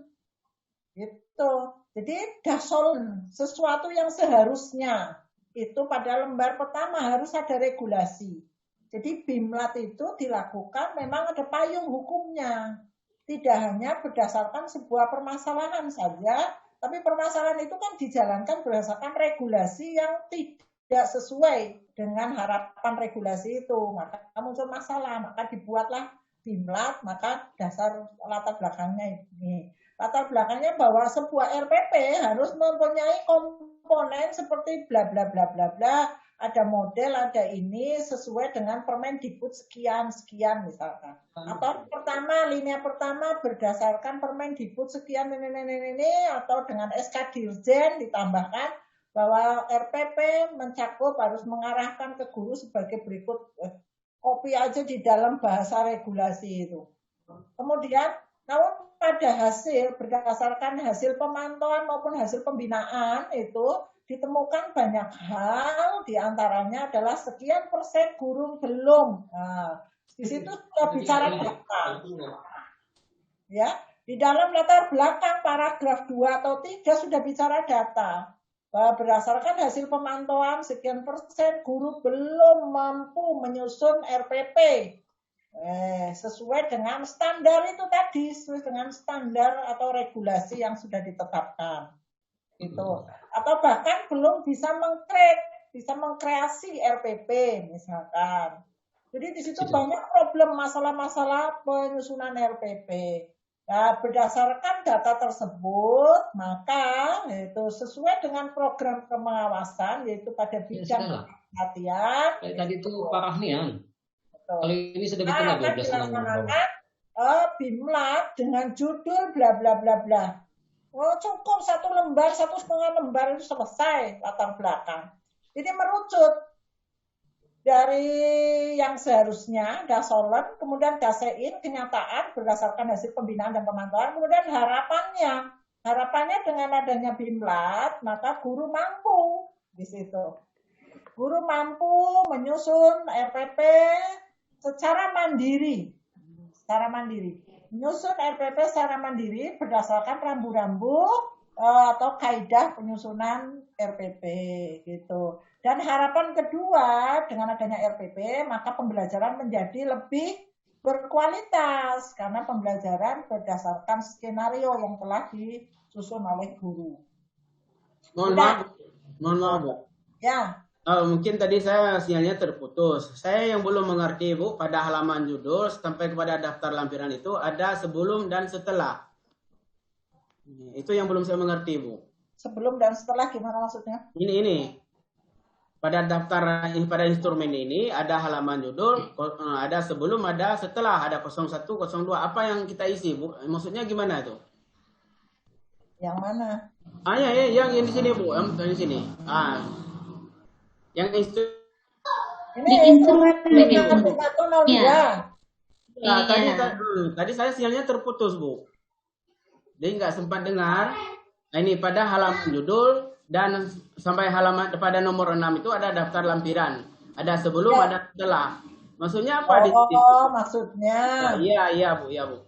Gitu. Jadi dasar sesuatu yang seharusnya itu pada lembar pertama harus ada regulasi. Jadi BIMLAT itu dilakukan memang ada payung hukumnya. Tidak hanya berdasarkan sebuah permasalahan saja, tapi permasalahan itu kan dijalankan berdasarkan regulasi yang tidak sesuai dengan harapan regulasi itu. Maka muncul masalah, maka dibuatlah BIMLAT, maka dasar latar belakangnya ini. Latar belakangnya bahwa sebuah RPP harus mempunyai komponen seperti bla bla bla bla bla, ada model, ada ini sesuai dengan Permendikbud sekian misalkan. Atau linia pertama berdasarkan Permendikbud sekian ini atau dengan SK Dirjen ditambahkan bahwa RPP mencakup harus mengarahkan ke guru sebagai berikut. Kopi aja di dalam bahasa regulasi itu. Kemudian, namun pada hasil, berdasarkan hasil pemantauan maupun hasil pembinaan itu ditemukan banyak hal, diantaranya adalah sekian persen guru belum. Nah, di situ sudah bicara data. Ya, di dalam latar belakang paragraf 2 atau 3 sudah bicara data. Bahwa berdasarkan hasil pemantauan sekian persen guru belum mampu menyusun RPP sesuai dengan standar itu tadi, sesuai dengan standar atau regulasi yang sudah ditetapkan. Gitu. Atau bahkan belum bisa mengkreasi RPP misalkan. Jadi di situ banyak problem masalah-masalah penyusunan RPP. Nah, berdasarkan data tersebut, maka itu sesuai dengan program pengawasan, yaitu pada bidang pelatihan. Tadi itu Pak Rahnian. Kalau ini sudah bikin 12 dilaksanakan BIMLAT dengan judul bla bla bla bla. Oh, cukup 1 lembar, 1,5 lembar itu selesai latar belakang. Jadi merucut. dari yang seharusnya dasolen, kemudian dasein, kenyataan berdasarkan hasil pembinaan dan pemantauan, kemudian harapannya dengan adanya BIMLAT, maka guru mampu di situ. Guru mampu menyusun RPP secara mandiri, menyusun RPP secara mandiri berdasarkan rambu-rambu atau kaidah penyusunan RPP gitu. Dan harapan kedua dengan adanya RPP, maka pembelajaran menjadi lebih berkualitas karena pembelajaran berdasarkan skenario yang telah disusun oleh guru. Mohon maaf, Bu. Ya. Mungkin tadi saya sinyalnya terputus. Saya yang belum mengerti, Bu, pada halaman judul sampai kepada daftar lampiran itu ada sebelum dan setelah. Itu yang belum saya mengerti, Bu. Sebelum dan setelah gimana maksudnya? Ini. Pada pada instrumen ini ada halaman judul, ada sebelum, ada setelah, ada 01, 02. Apa yang kita isi, Bu? Maksudnya gimana itu? Yang mana? Yang di sini, Bu. Yang di sini. Yang ini instrumen Ya. Tadi saya sinyalnya terputus, Bu. Jadi nggak sempat dengar. Nah, ini pada halaman judul dan sampai halaman pada nomor 6 itu ada daftar lampiran. Ada sebelum, ada setelah. Maksudnya apa? Maksudnya. Iya, Bu.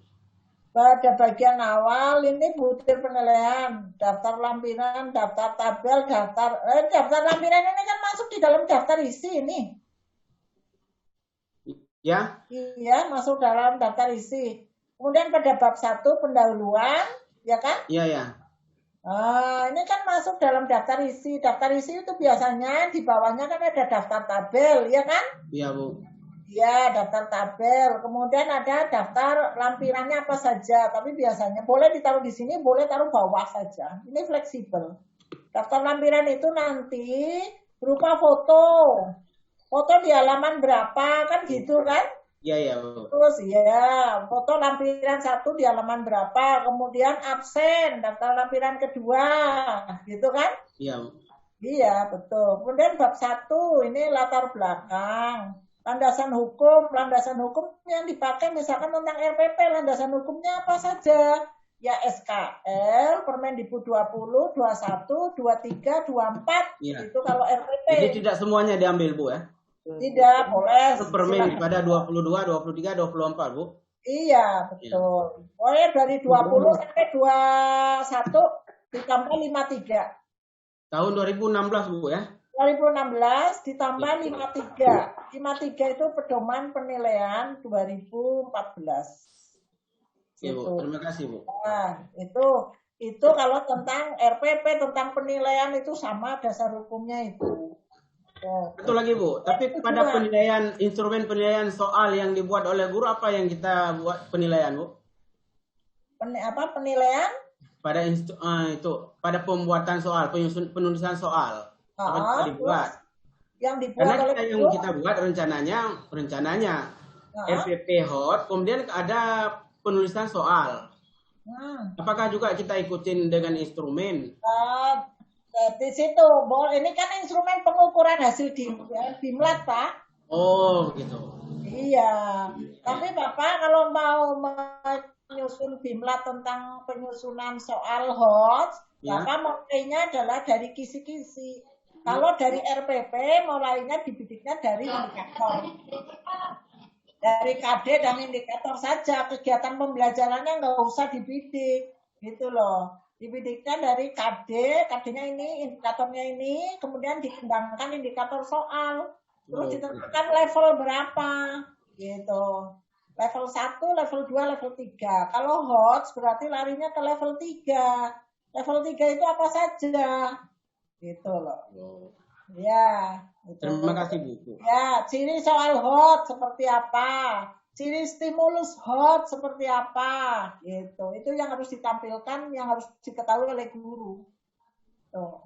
Pada bagian awal ini butir penilaian, daftar lampiran, daftar tabel, daftar lampiran ini kan masuk di dalam daftar isi ini. Ya? Iya, masuk dalam daftar isi. Kemudian pada bab 1 pendahuluan, ya kan? Iya. Ini kan masuk dalam daftar isi. Daftar isi itu biasanya di bawahnya kan ada daftar tabel, ya kan? Iya, Bu. Ya, daftar tabel. Kemudian ada daftar lampirannya apa saja. Tapi biasanya boleh ditaruh di sini, boleh taruh bawah saja. Ini fleksibel. Daftar lampiran itu nanti berupa foto. Foto di halaman berapa, kan gitu kan? Iya. Terus foto lampiran 1 di halaman berapa. Kemudian absen, daftar lampiran kedua. Gitu kan? Iya. Iya, betul. Kemudian bab 1, ini latar belakang. Landasan hukum yang dipakai misalkan tentang RPP, landasan hukumnya apa saja? Ya SKL, Permendikbud 20, 21, 23, 24. Iya. Itu kalau RPP. Jadi tidak semuanya diambil, Bu, ya? Tidak, boleh. Permen pada 22, 23, 24, Bu. Iya, betul. Pokoknya dari 20 sampai 21 ditambah 53. Tahun 2016, Bu, ya? 2016 ditambah 53. 53 itu pedoman penilaian 2014. Iya, Bu. Terima kasih, Bu. Nah, itu kalau tentang RPP, tentang penilaian itu sama dasar hukumnya itu. Betul lagi, Bu. Tapi pada instrumen penilaian soal yang dibuat oleh guru, apa yang kita buat penilaian, Bu? Penilaian? Pada pembuatan soal, penulisan soal. Apa yang dibuat? Yang dibuat Karena oleh yang kita buat rencananya RPP hot, kemudian ada penulisan soal. Apakah juga kita ikutin dengan instrumen? Di situ, ini kan instrumen pengukuran hasil BIMLAT, Pak. Oh, gitu. Iya. Tapi Bapak kalau mau menyusun BIMLAT tentang penyusunan soal HOTS, Bapak mulainya adalah dari kisi-kisi. Kalau dari RPP, mulainya dibidiknya dari indikator. Dari KD dan indikator saja, kegiatan pembelajarannya nggak usah dibidik, gitu loh. Dibidiknya dari KD-nya ini, indikatornya ini, kemudian dikembangkan indikator soal. Terus ditentukan level berapa, gitu. Level 1, level 2, level 3. Kalau HOTS berarti larinya ke level 3. Level 3 itu apa saja, gitu loh. Ya. Gitu. Terima kasih, Bu. Ya, ciri soal HOTS seperti apa? Ciri stimulus HOTS seperti apa? Gitu. Itu yang harus ditampilkan, yang harus diketahui oleh guru. Tuh.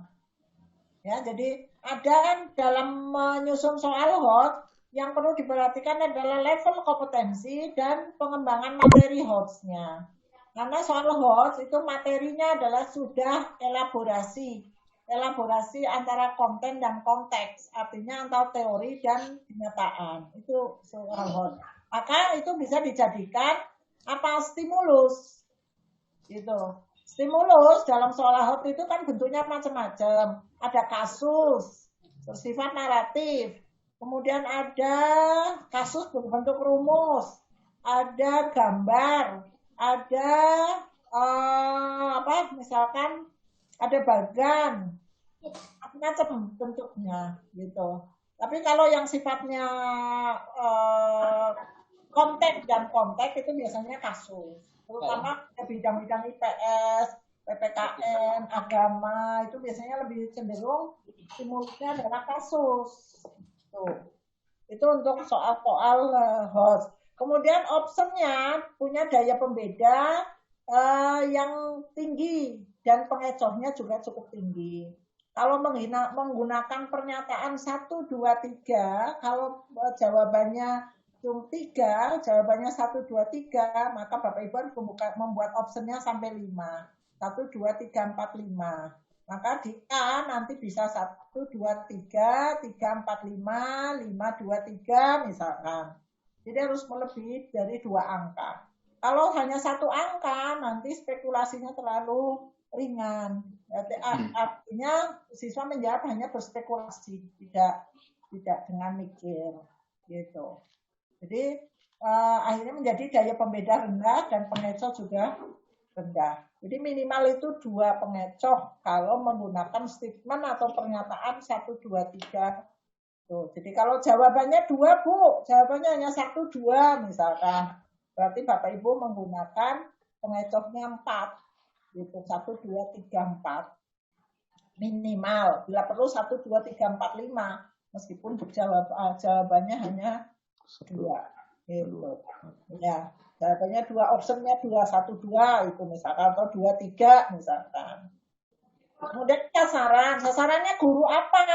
Ya, jadi ada dalam menyusun soal HOTS yang perlu diperhatikan adalah level kompetensi dan pengembangan materi HOTS-nya. Karena soal HOTS itu materinya adalah sudah elaborasi. elaborasi antara konten dan konteks, artinya antara teori dan kenyataan. Itu soal HOT. Maka itu bisa dijadikan apa stimulus. Gitu. Stimulus dalam soal HOT itu kan bentuknya macam-macam. Ada kasus bersifat naratif. Kemudian ada kasus berbentuk rumus, ada gambar, ada misalkan ada bagan, macam bentuknya gitu. Tapi kalau yang sifatnya konteks dan konteks itu biasanya kasus, terutama bidang-bidang IPS, PPKN, agama itu biasanya lebih cenderung stimulusnya adalah kasus. Tuh. Itu untuk soal-soal host. Kemudian optionnya punya daya pembeda yang tinggi dan pengecohnya juga cukup tinggi. Kalau menggunakan pernyataan 1, 2, 3, kalau jawabannya cuma 3, jawabannya 1, 2, 3, maka Bapak Ibu harus membuat optionnya sampai 5. 1, 2, 3, 4, 5. Maka di A nanti bisa 1, 2, 3, 3, 4, 5, 5, 2, 3 misalkan. Jadi harus melebihi dari 2 angka. Kalau hanya 1 angka, nanti spekulasinya terlalu ringan. Artinya siswa menjawab hanya berspekulasi, tidak dengan mikir, gitu. Jadi akhirnya menjadi daya pembeda rendah dan pengecoh juga rendah. Jadi minimal itu 2 pengecoh kalau menggunakan statement atau pernyataan 1, 2, 3. Tuh, jadi kalau jawabannya 2, Bu, jawabannya hanya 1, 2 misalkan. Berarti Bapak Ibu menggunakan pengecohnya 4. Gitu, 1, 2, 3, 4. Minimal. Bila perlu 1, 2, 3, 4, 5. Meskipun jawabannya hanya 2. Gitu. Ya. Jawabannya 2, optionnya 2, 1, 2 itu misalkan, atau 2, 3 misalkan. Kemudian sasarannya guru apa?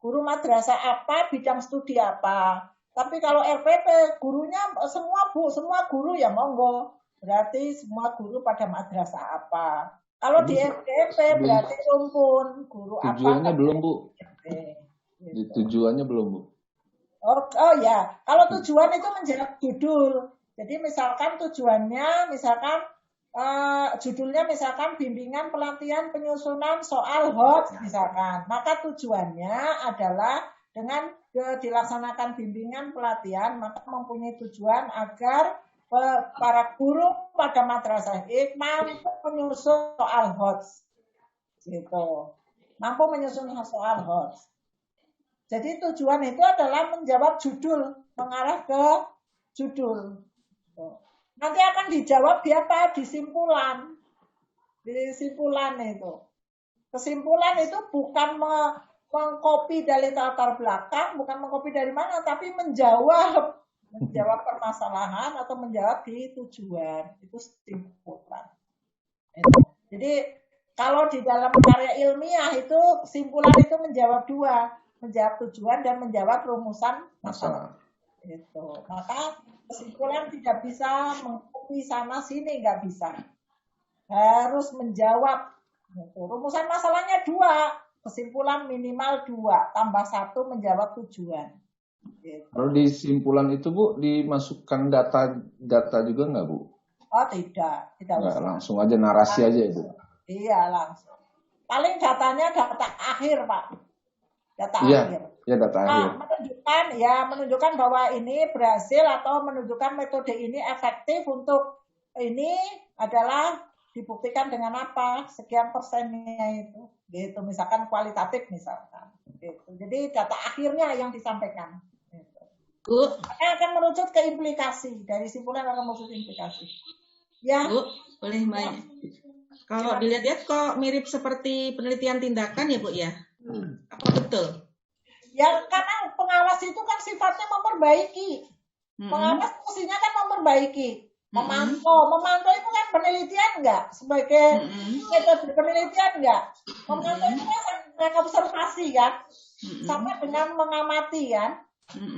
Guru madrasah apa, bidang studi apa. Tapi kalau RPP, gurunya semua Bu, semua guru ya monggo. Berarti semua guru pada madrasah apa. Kalau di FDP berarti rumpun, guru apa. Tujuannya belum Bu. Gitu. Di tujuannya belum Bu. Oh ya, kalau tujuan itu menjawab judul. Jadi misalkan tujuannya, judulnya misalkan bimbingan pelatihan penyusunan soal HOT misalkan. Maka tujuannya adalah dengan dilaksanakan bimbingan pelatihan, maka mempunyai tujuan agar para guru pada madrasah mampu menyusun soal HOT. Gitu. Mampu menyusun soal HOT. Jadi tujuan itu adalah menjawab judul, mengarah ke judul. Nanti akan dijawab di apa? Di simpulan. Di simpulan itu. Kesimpulan itu bukan mengcopy dari latar belakang, bukan mengcopy dari mana, tapi menjawab permasalahan atau menjawab di tujuan. Itu simpulan. Jadi kalau di dalam karya ilmiah itu simpulan itu menjawab 2, menjawab tujuan dan menjawab rumusan masalah. Itu. Maka kesimpulan tidak bisa mengcopy sana sini, nggak bisa. Harus menjawab. Gitu. Rumusan masalahnya 2, kesimpulan minimal 2, tambah 1 menjawab tujuan. Gitu. Kalau di simpulan itu Bu dimasukkan data juga nggak Bu? Oh tidak Nggak, langsung aja narasi aja itu. Iya langsung. Paling datanya data akhir Pak. Data akhir. Ya data akhir. Menunjukkan bahwa ini berhasil atau menunjukkan metode ini efektif untuk ini adalah dibuktikan dengan apa, sekian persennya itu, gitu. Misalkan kualitatif misalkan, gitu. Jadi data akhirnya yang disampaikan. Gitu. Bu, akan merucut ke implikasi, dari simpulan akan merucut implikasi. Ya. Bu, boleh Mbak. Kalau dilihat-lihat kok mirip seperti penelitian tindakan ya Bu ya? Apa betul? Ya karena pengawas itu kan sifatnya memperbaiki. Pengawas fungsinya kan memperbaiki. Memantau itu kan penelitian enggak? Sebagai metode penelitian enggak? Memantau itu kan observasi kan? Sama dengan mengamati kan?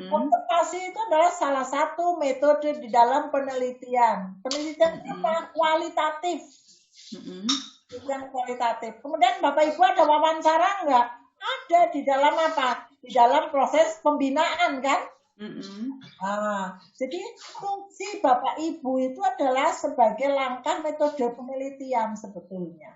Observasi itu adalah salah satu metode di dalam penelitian. Penelitian itu kualitatif. Yang kualitatif. Kemudian Bapak Ibu ada wawancara enggak? Ada di dalam apa? Di dalam proses pembinaan kan? Jadi fungsi Bapak Ibu itu adalah sebagai langkah metode penelitian sebetulnya.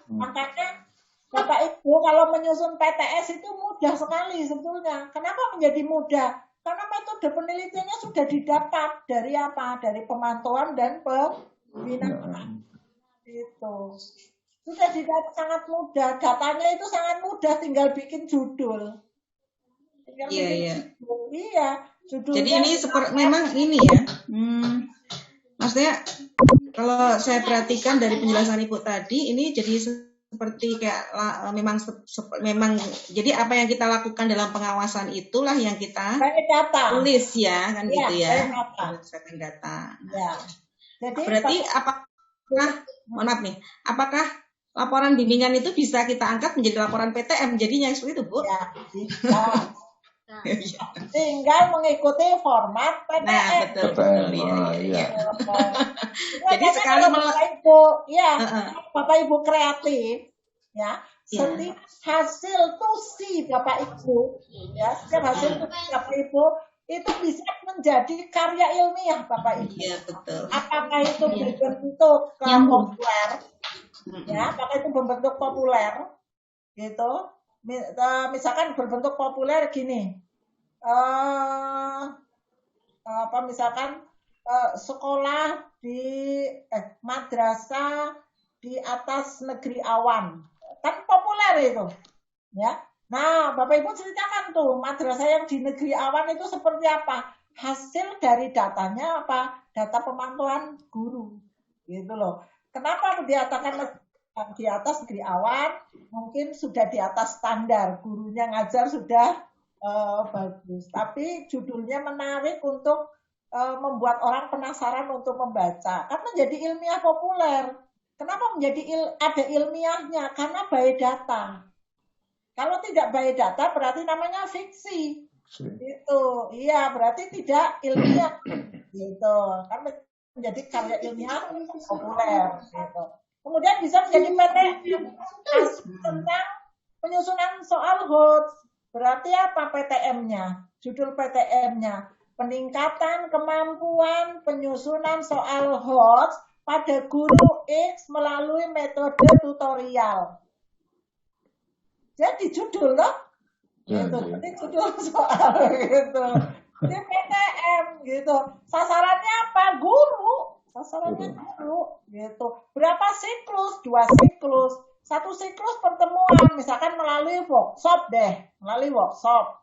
Makanya Bapak Ibu kalau menyusun PTS itu mudah sekali sebetulnya. Kenapa menjadi mudah? Karena metode penelitiannya sudah didapat dari apa? Dari pemantauan dan pembinaan. Itu sudah didapat sangat mudah. Datanya itu sangat mudah, tinggal bikin judul. Judulnya. Jadi ini memang ini ya. Maksudnya kalau saya perhatikan dari penjelasan Ibu tadi, ini jadi seperti kayak memang jadi apa yang kita lakukan dalam pengawasan itulah yang kita tulis ya kan gitu ya. Berdasarkan data. Ya. Jadi berarti apakah laporan bimbingan itu bisa kita angkat menjadi laporan PTM jadinya seperti itu Bu? Ya, bisa. Tinggal mengikuti format PTM. Nah, betul. Iya. Jadi sekali Bapak Ibu kreatif, ya, setiap hasil tusi Bapak Ibu, ya, setiap hasil tusi Bapak Ibu itu bisa menjadi karya ilmiah Bapak Ibu. Iya, betul. Apakah itu berbentuk populer, ya, apakah itu berbentuk populer, gitu. Misalkan berbentuk populer gini, misalkan sekolah di madrasah di atas negeri awan, kan populer itu, ya. Nah, Bapak Ibu ceritakan tuh madrasah yang di negeri awan itu seperti apa? Hasil dari datanya apa? Data pemantauan guru, gitu loh. Kenapa diatakan di atas negeri awan? Mungkin sudah di atas standar, gurunya ngajar sudah bagus. Tapi judulnya menarik untuk membuat orang penasaran untuk membaca. Kan menjadi ilmiah populer. Kenapa menjadi ada ilmiahnya? Karena by data. Kalau tidak by data berarti namanya fiksi. Gitu. Iya, berarti tidak ilmiah. Gitu. Kan menjadi karya ilmiah populer. Gitu. Kemudian bisa menjadi PTM tentang penyusunan soal HOTS. Berarti apa PTM-nya? Judul PTM-nya peningkatan kemampuan penyusunan soal HOTS pada guru X melalui metode tutorial. Jadi judul loh. Gitu. Jadi judul soal gitu. Jadi PTM gitu. Sasarannya apa? Guru. Sasarannya guru gitu. Berapa siklus? 2 siklus. 1 siklus pertemuan, misalkan melalui workshop deh, melalui workshop.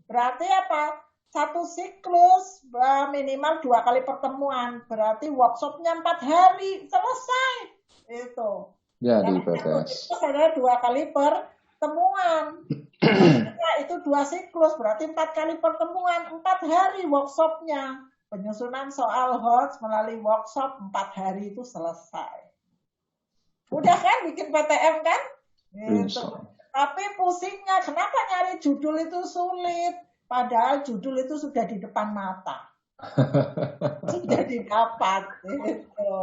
Berarti apa? 1 siklus minimal 2 kali pertemuan. Berarti workshopnya 4 hari selesai. Itu. Jadi PTS. Itu ada 2 kali pertemuan. Itu 2 siklus, berarti 4 kali pertemuan, 4 hari workshopnya. Penyusunan soal HOTS melalui workshop 4 hari itu selesai. Udah kan bikin PTM kan? Gitu. Tapi pusingnya kenapa nyari judul itu sulit? Padahal judul itu sudah di depan mata. Sudah didapat. Gitu.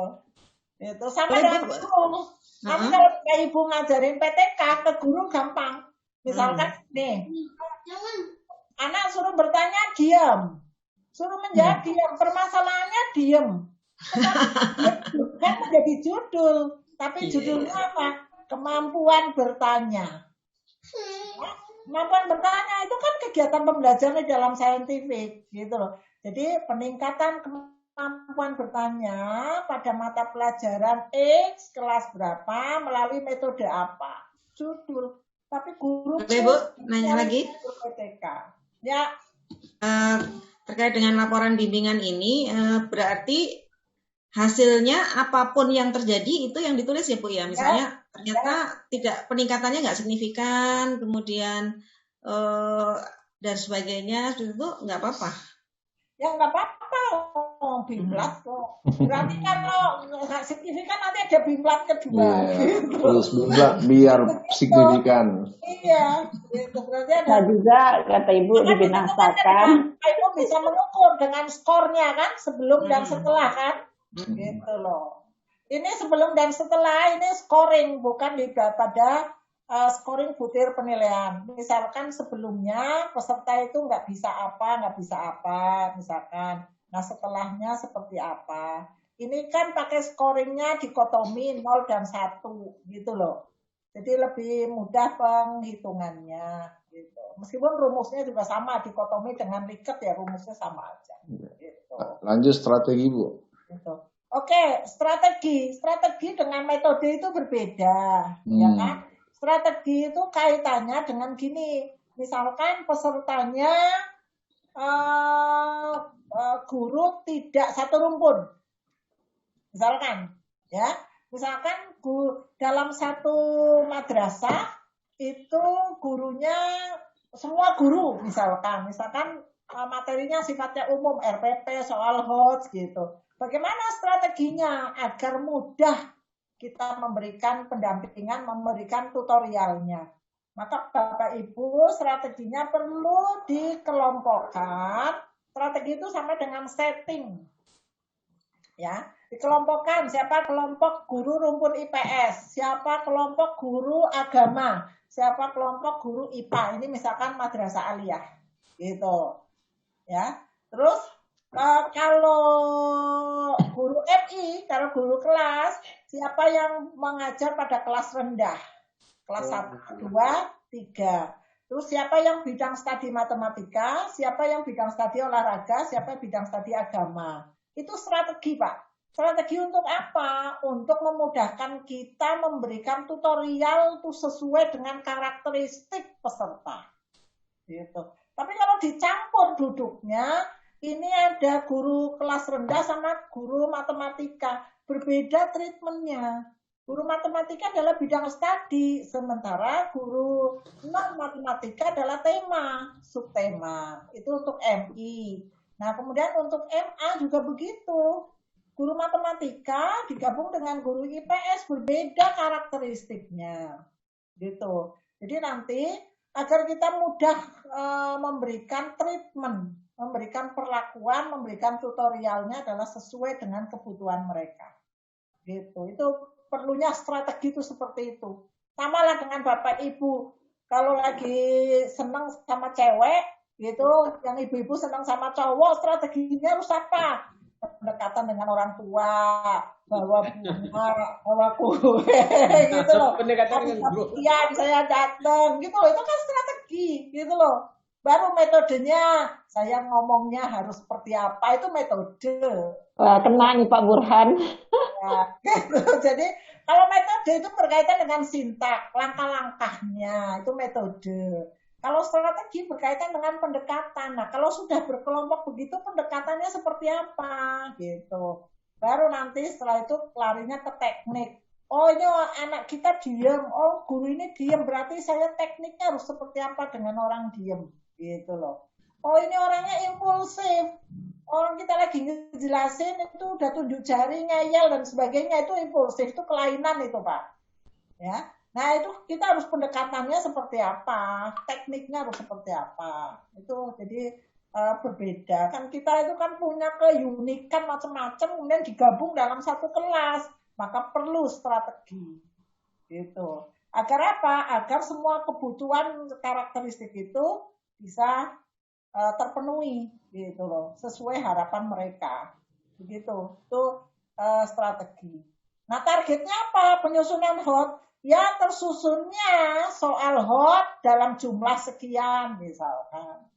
Itu sama dengan guru. Nanti kalau Ibu ngajarin PTK ke guru gampang. Misalkan nih, anak suruh bertanya diam. Suruh menjawab diam. Permasalahannya diam. Kan menjadi judul. Tapi judulnya apa? Kemampuan bertanya. Kemampuan bertanya itu kan kegiatan pembelajaran di dalam saintifik, gitu loh. Jadi peningkatan kemampuan bertanya pada mata pelajaran X kelas berapa melalui metode apa? Judul. Tapi guru. Oke, Bu, nanya lagi. PTK. Ya. Terkait dengan laporan bimbingan ini, berarti hasilnya apapun yang terjadi itu yang ditulis ya Bu ya. Misalnya ternyata tidak peningkatannya nggak signifikan, kemudian dan sebagainya, itu nggak apa-apa. Ya nggak apa-apa, bimlat kok. Berarti kalau nggak signifikan nanti ada bimlat kedua. Gitu. Terus bimlat biar signifikan. Iya, gitu. Berarti ada. Nah juga kata Ibu dibinasakan. Ibu bisa mengukur dengan skornya kan sebelum dan setelah kan. Gitu loh. Ini sebelum dan setelah ini scoring, bukan pada scoring butir penilaian. Misalkan sebelumnya peserta itu nggak bisa apa, misalkan. Nah setelahnya seperti apa. Ini kan pakai scoringnya dikotomi 0 dan 1 gitu loh. Jadi lebih mudah penghitungannya. Gitu. Meskipun rumusnya juga sama, dikotomi dengan Likert ya rumusnya sama aja. Gitu. Lanjut strategi Bu. Gitu. Oke, strategi dengan metode itu berbeda, ya kan? Strategi itu kaitannya dengan gini, misalkan pesertanya guru tidak satu rumpun, misalkan, ya, misalkan dalam satu madrasah itu gurunya semua guru, misalkan materinya sifatnya umum, RPP, soal HOTS gitu. Bagaimana strateginya agar mudah kita memberikan pendampingan, memberikan tutorialnya? Maka Bapak Ibu strateginya perlu dikelompokkan. Strategi itu sama dengan setting. Ya, dikelompokkan siapa kelompok guru rumpun IPS, siapa kelompok guru agama, siapa kelompok guru IPA. Ini misalkan madrasah aliyah. Gitu. Ya. Terus kalau guru MI, kalau guru kelas, siapa yang mengajar pada kelas rendah? Kelas 1, 2, 3. Terus siapa yang bidang studi matematika, siapa yang bidang studi olahraga, siapa yang bidang studi agama. Itu strategi, Pak. Strategi untuk apa? Untuk memudahkan kita memberikan tutorial itu sesuai dengan karakteristik peserta. Gitu. Tapi kalau dicampur duduknya, ini ada guru kelas rendah sama guru matematika. Berbeda treatmentnya. Guru matematika adalah bidang studi, sementara guru non-matematika adalah tema, subtema. Itu untuk MI. Nah, kemudian untuk MA juga begitu. Guru matematika digabung dengan guru IPS, berbeda karakteristiknya. Gitu. Jadi nanti agar kita mudah memberikan treatment, memberikan perlakuan, memberikan tutorialnya adalah sesuai dengan kebutuhan mereka. Gitu. Itu perlunya strategi itu seperti itu. Sama lah dengan Bapak Ibu. Kalau lagi senang sama cewek, gitu, yang ibu-ibu senang sama cowok, strateginya harus apa? Pendekatan dengan orang tua, bawa bunga, bawa kue, gitu loh. Pendekatan dengan guru. Iya, saya datang, gitu loh. Itu kan strategi, gitu loh. Baru metodenya, saya ngomongnya harus seperti apa, itu metode. Wah, kena nih Pak Burhan. Ya, gitu. Jadi kalau metode itu berkaitan dengan sintak, langkah-langkahnya, itu metode. Kalau strategi berkaitan dengan pendekatan. Nah, kalau sudah berkelompok begitu, pendekatannya seperti apa, gitu. Baru nanti setelah itu larinya ke teknik. Oh, ini anak kita diam. Oh, guru ini diam. Berarti saya tekniknya harus seperti apa dengan orang diam, gitu loh. Oh, ini orangnya impulsif. Orang kita lagi ngejelasin itu udah tunjuk jari, ngeyel dan sebagainya, itu impulsif, itu kelainan itu, Pak. Ya. Nah, itu kita harus pendekatannya seperti apa, tekniknya harus seperti apa. Itu jadi berbeda. Kan kita itu kan punya keunikan macam-macam, kemudian digabung dalam satu kelas, maka perlu strategi. Gitu. Agar apa? Agar semua kebutuhan karakteristik itu bisa terpenuhi, gitu loh, sesuai harapan mereka. Begitu. Itu strategi. Nah, targetnya apa? Penyusunan HOT. Ya, tersusunnya soal HOT dalam jumlah sekian, misalkan.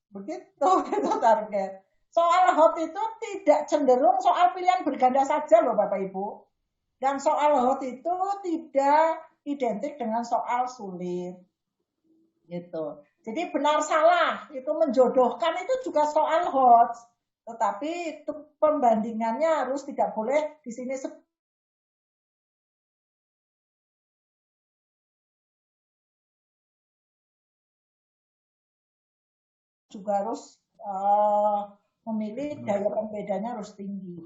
Begitu, itu target. Soal HOT itu tidak cenderung soal pilihan berganda saja loh, Bapak Ibu. Dan soal HOT itu tidak identik dengan soal sulit. Gitu. Jadi benar salah, itu menjodohkan itu juga soal HOT. Tetapi itu pembandingannya harus tidak boleh di sini juga harus memilih daya pembedanya harus tinggi,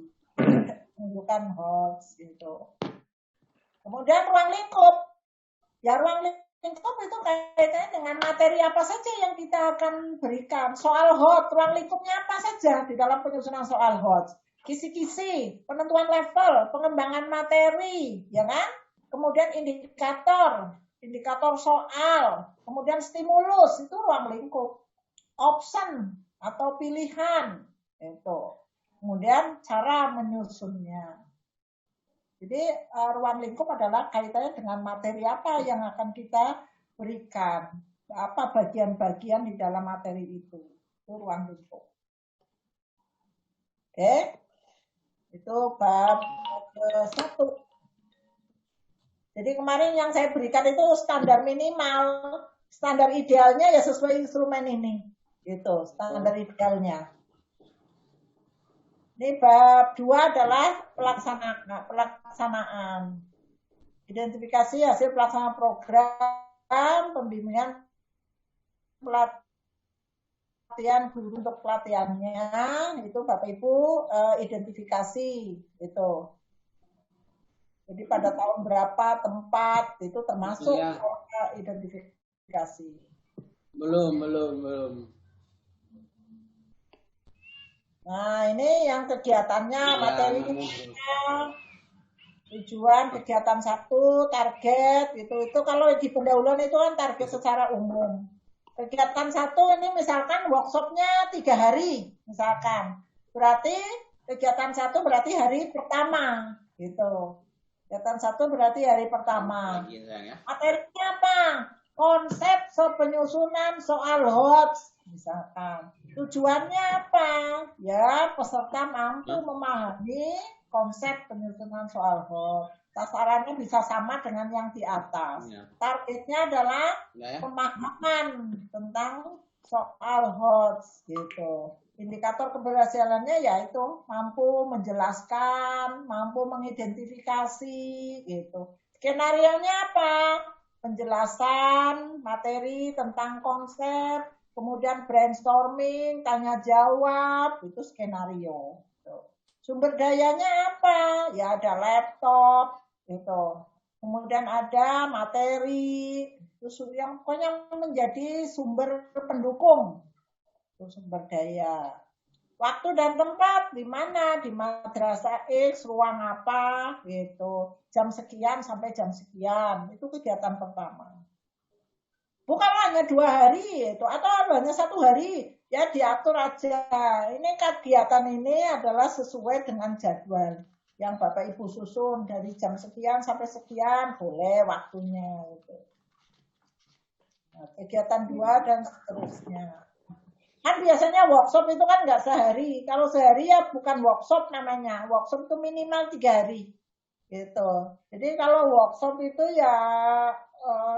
menunjukkan HOTS gitu. Kemudian ruang lingkup, ya ruang lingkup itu kaitannya dengan materi apa saja yang kita akan berikan. Soal HOT, ruang lingkupnya apa saja di dalam penyusunan soal HOT. kisi-kisi, penentuan level, pengembangan materi, ya kan? Kemudian indikator soal, kemudian stimulus, itu ruang lingkup. Option atau pilihan, itu. Kemudian cara menyusunnya. Jadi ruang lingkup adalah kaitannya dengan materi apa yang akan kita berikan. Apa bagian-bagian di dalam materi itu. Itu ruang lingkup. Oke. Itu bab 1. Jadi kemarin yang saya berikan itu standar minimal, standar idealnya ya sesuai instrumen ini. Gitu, standar idealnya. Ini bab 2 adalah pelaksanaan. Identifikasi hasil pelaksanaan program pembimbingan pelatihan guru untuk pelatihannya, itu Bapak Ibu identifikasi itu. Jadi pada tahun berapa, tempat, itu termasuk identifikasi. Belum. Nah, ini yang kegiatannya, materinya, tujuan kegiatan 1, target, itu kalau di pendahuluan itu kan target secara umum. Kegiatan 1 ini misalkan workshopnya 3 hari, misalkan. Berarti kegiatan 1 berarti hari pertama, gitu. Kegiatan 1 berarti hari pertama. Materinya apa? Konsep penyusunan soal HOTS, misalkan. Tujuannya apa? Ya, peserta mampu memahami konsep penyusunan soal HOTS. Sasarannya bisa sama dengan yang di atas. Targetnya adalah pemahaman tentang soal HOTS, gitu. Indikator keberhasilannya yaitu mampu menjelaskan, mampu mengidentifikasi, gitu. Skenarionya apa? Penjelasan materi tentang konsep, kemudian brainstorming, tanya jawab, itu skenario. Sumber dayanya apa? Ya ada laptop, gitu. Kemudian ada materi, itu yang pokoknya menjadi sumber pendukung, itu sumber daya. Waktu dan tempat di mana? Di madrasah X, ruang apa, gitu. Jam sekian sampai jam sekian, itu kegiatan pertama. Bukan hanya 2 hari, itu atau hanya 1 hari, ya diatur aja. Ini kegiatan ini adalah sesuai dengan jadwal yang Bapak Ibu susun dari jam sekian sampai sekian, boleh waktunya. Gitu. Nah, kegiatan 2 dan seterusnya. Kan biasanya workshop itu kan nggak sehari. Kalau sehari ya bukan workshop namanya. Workshop itu minimal 3 hari. Gitu. Jadi kalau workshop itu ya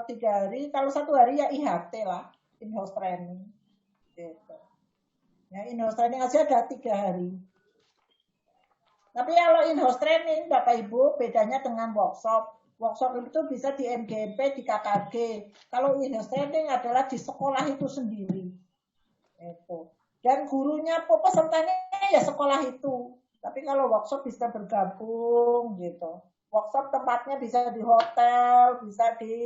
3 hari. Kalau 1 hari ya IHT lah. In-house training. Gitu. Ya, in-house training aja ada 3 hari. Tapi kalau in-house training, Bapak Ibu, bedanya dengan workshop. Workshop itu bisa di MGMP, di KKG. Kalau in-house training adalah di sekolah itu sendiri. Itu. Dan gurunya, pesertanya ya sekolah itu. Tapi kalau workshop bisa bergabung gitu. Workshop tempatnya bisa di hotel, bisa di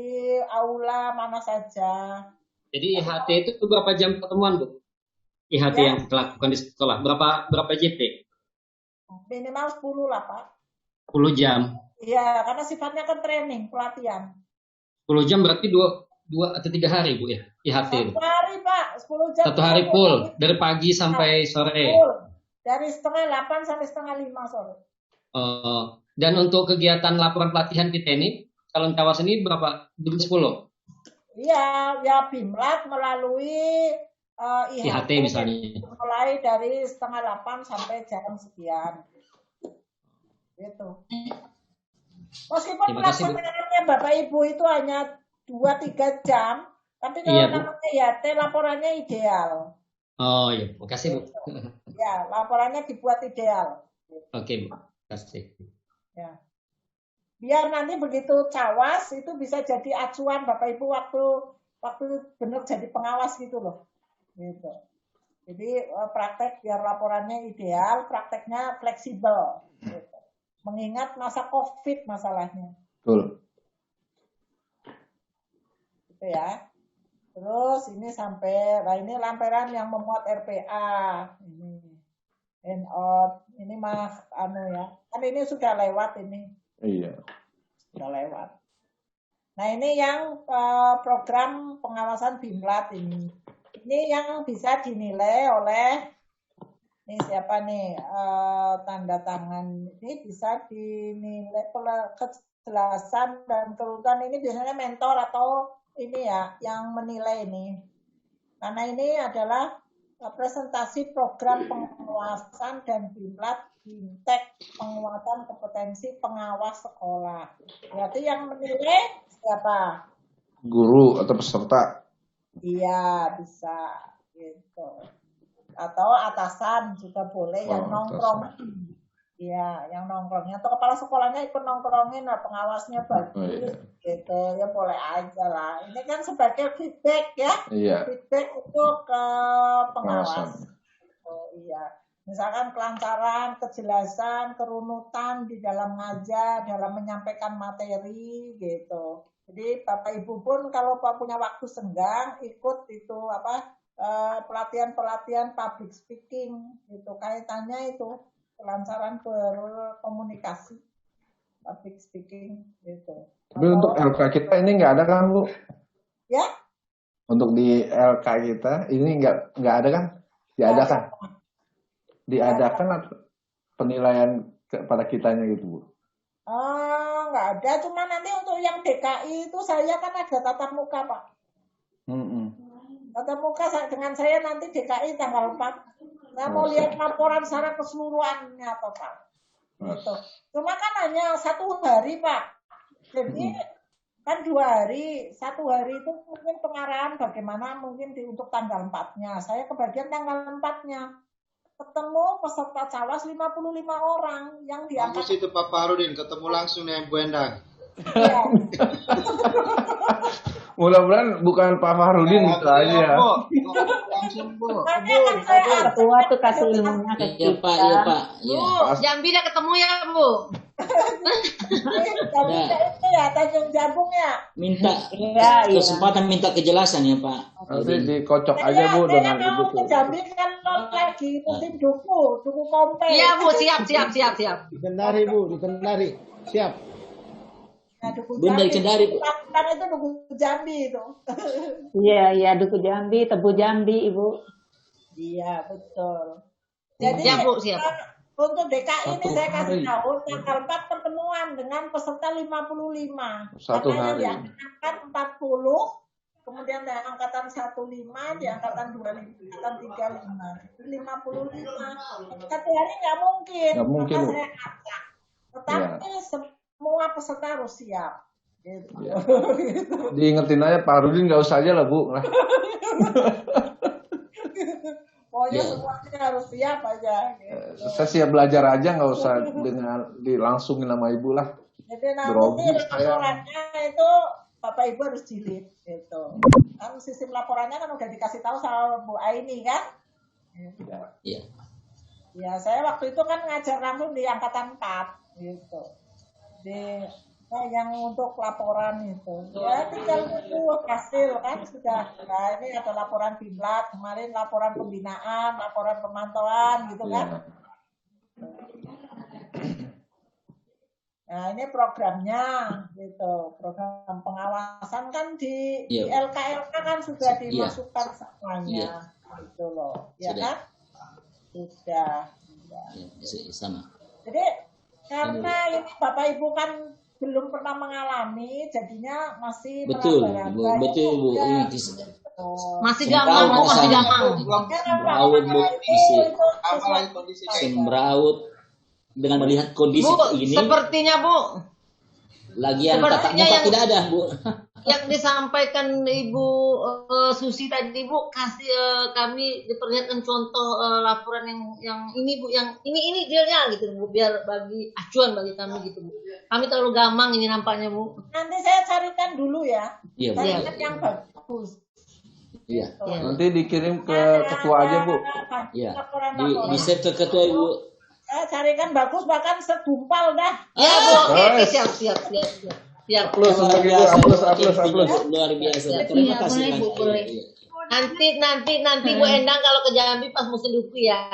aula mana saja. Jadi IHT itu berapa jam pertemuan, Bu? IHT ya, yang dilakukan di sekolah. Berapa JP? Minimal 10 lah, Pak. 10 jam. Iya, karena sifatnya kan training, pelatihan. 10 jam berarti 2 atau 3 hari, Bu, ya? IHT. 1 hari, Pak. 10 jam. 1 hari full, dari pagi sampai sore. Full. Dari setengah 8 sampai setengah 5 sore. Dan untuk kegiatan laporan pelatihan kita ini, kalau Kawas ini berapa? 10? Iya, ya BIMLAT melalui IHT misalnya. Mulai dari setengah 8 sampai jam sekian. Gitu. Meskipun pelaksanaannya Bapak Ibu itu hanya 2-3 jam, tapi kalau namanya IHT laporannya ideal. Oh iya, makasih Bu. Ya, laporannya dibuat ideal. Oke Bu, makasih. Ya. Biar nanti begitu cawas itu bisa jadi acuan Bapak Ibu waktu benar jadi pengawas gitu loh. Gitu. Jadi praktek biar laporannya ideal, prakteknya fleksibel. Gitu. Mengingat masa COVID masalahnya. Betul. Gitu ya. Terus ini sampai, nah ini lampiran yang memuat RPA. Ini. handout. Ini mah ya. Kan ini sudah lewat ini. Iya. Sudah lewat. Nah, ini yang program pengawasan BIMLAT ini. Ini yang bisa dinilai oleh ini siapa nih tanda tangan ini bisa dinilai kejelasan dan kerutan ini biasanya mentor atau ini ya yang menilai ini. Karena ini adalah presentasi program pengawasan dan BIMLAT BIMTEK penguatan kompetensi pengawas sekolah. Berarti yang menilai siapa? Guru atau peserta. Iya, bisa gitu. Atau atasan juga boleh yang nongkrong. Iya, yang nongkrongnya atau kepala sekolahnya ikut nongkrongin lah, pengawasnya bagus gitu. Ya boleh aja lah. Ini kan sebagai feedback ya. Iya. Feedback itu ke pengawas. Oh iya. Misalkan kelancaran, kejelasan, kerunutan di dalam ngajar, dalam menyampaikan materi gitu. Jadi Bapak Ibu pun kalau punya waktu senggang ikut itu pelatihan-pelatihan public speaking gitu, kaitannya itu kelancaran berkomunikasi public speaking gitu. Tapi untuk LK kita ini nggak ada kan Bu? Ya? Untuk di LK kita ini nggak ada kan? Diadakan? Diadakan atau penilaian kepada kitanya gitu Bu? Nggak ada, cuma nanti untuk yang DKI itu saya kan ada tatap muka Pak. Tatap muka dengan saya nanti DKI tanggal 4. Saya mau lihat laporan secara keseluruhannya atau Pak. Gitu. Cuma kan hanya 1 hari Pak. Jadi kan 2 hari, 1 hari itu mungkin pengarahan bagaimana mungkin untuk tanggal 4-nya. Saya kebagian tanggal 4-nya. Ketemu peserta cawas 55 orang yang diangkat. Bagus itu Pak Farudin, ketemu langsung dengan Bu Endang. Iya. Mudah-mudahan bukan Pak Farudin itu aja. Langsung Bu. Ketua tuh kasih ilmunya ke kita. Iya Pak, iya Pak. Bu, Jambi udah ketemu ya Bu? Jambi itu ya, Tanjung Jabung ya. Minta kesempatan minta kejelasan ya Pak. Nanti dikocok aja Bu dengan Ibu tuh. Jambi kan lagi musim duku kompe. Iya Bu, siap. Dikendari Bu, dikendari. Siap. Nah, duku Bunda Jambi. dikendari Bu. Kan itu duku Jambi itu. Iya, duku Jambi, tebu Jambi Ibu. Iya, betul. Jadi Siap Bu, siap. Untuk DKI ini saya kasih tahu tanggal 4 pertemuan dengan peserta 55. Satu Katanya hari. di angkatan 40, kemudian di angkatan 15, di angkatan 25, angkatan 35. 55. Satu hari nggak mungkin. Nggak mungkin, Maka Bu. saya acak. Tetapi semua peserta harus siap. Gitu. Ya. Diingetin aja Pak Farudin nggak usah aja lah Bu. Pokoknya semuanya harus siap aja. Gitu. Saya siap belajar aja, nggak usah dengan dilangsungin sama Ibu lah. Jadi nanti Grogi saya. laporannya itu Bapak Ibu harus jilid gitu. Kan sistem laporannya kan udah dikasih tahu sama Bu Aini kan? Iya. Ya, saya waktu itu kan ngajar langsung di angkatan 4 gitu. Yang untuk laporan itu. Ya tinggal nunggu hasil kan sudah. Nah, ini ada laporan BIMLAT, kemarin laporan pembinaan, laporan pemantauan gitu kan. Nah, ini programnya gitu. Program pengawasan kan di LK kan sudah dimasukkan semuanya. Gitu loh. Ya kan? Sudah. Sama. Jadi karena ini Bapak Ibu kan belum pernah mengalami, jadinya masih betul Bu. Ini masih gamang. Semrawut Bu, masih semrawut dengan melihat kondisi Bu, ini. sepertinya Bu. Lagian tatap muka yang, tidak ada Bu. Yang disampaikan Ibu Susi tadi Bu, kasih kami diperlihatkan contoh laporan yang ini Bu, yang ini realnya gitu Bu, biar bagi acuan bagi kami gitu Bu. Kami terlalu gamang ini nampaknya Bu. Nanti saya carikan dulu ya. Iya Bu. Carikan yang bagus. Iya. Nanti dikirim ke ketua aja Bu. Iya. Di share ke ketua Ibu. Saya carikan bagus bahkan segumpal dah. Ya Bu, oke, siap. Aplaus untuk Ibu, aplaus. Luar biasa. Terima kasih. Boleh. Nanti Bu Endang kalau ke Jambi pas musim duku ya.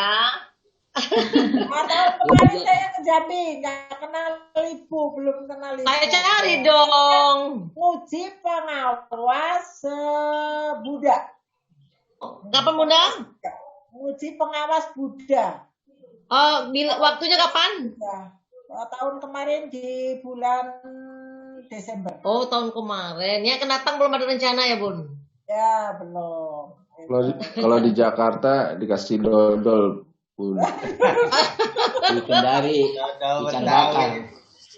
Tahun kemarin saya ke Jambi, nggak kenal Ibu, belum kenal Ibu. Saya cari dong. Muji pengawas Buddha. Kapan Bunda? Muji pengawas Buddha. Oh, waktunya kapan? Tahun kemarin di bulan Desember. Oh, tahun kemarin. Ya, akan datang belum ada rencana ya, Bun? Ya, belum. Kalau di Jakarta dikasih dodol, Bun. Di Kendari ikan bakar.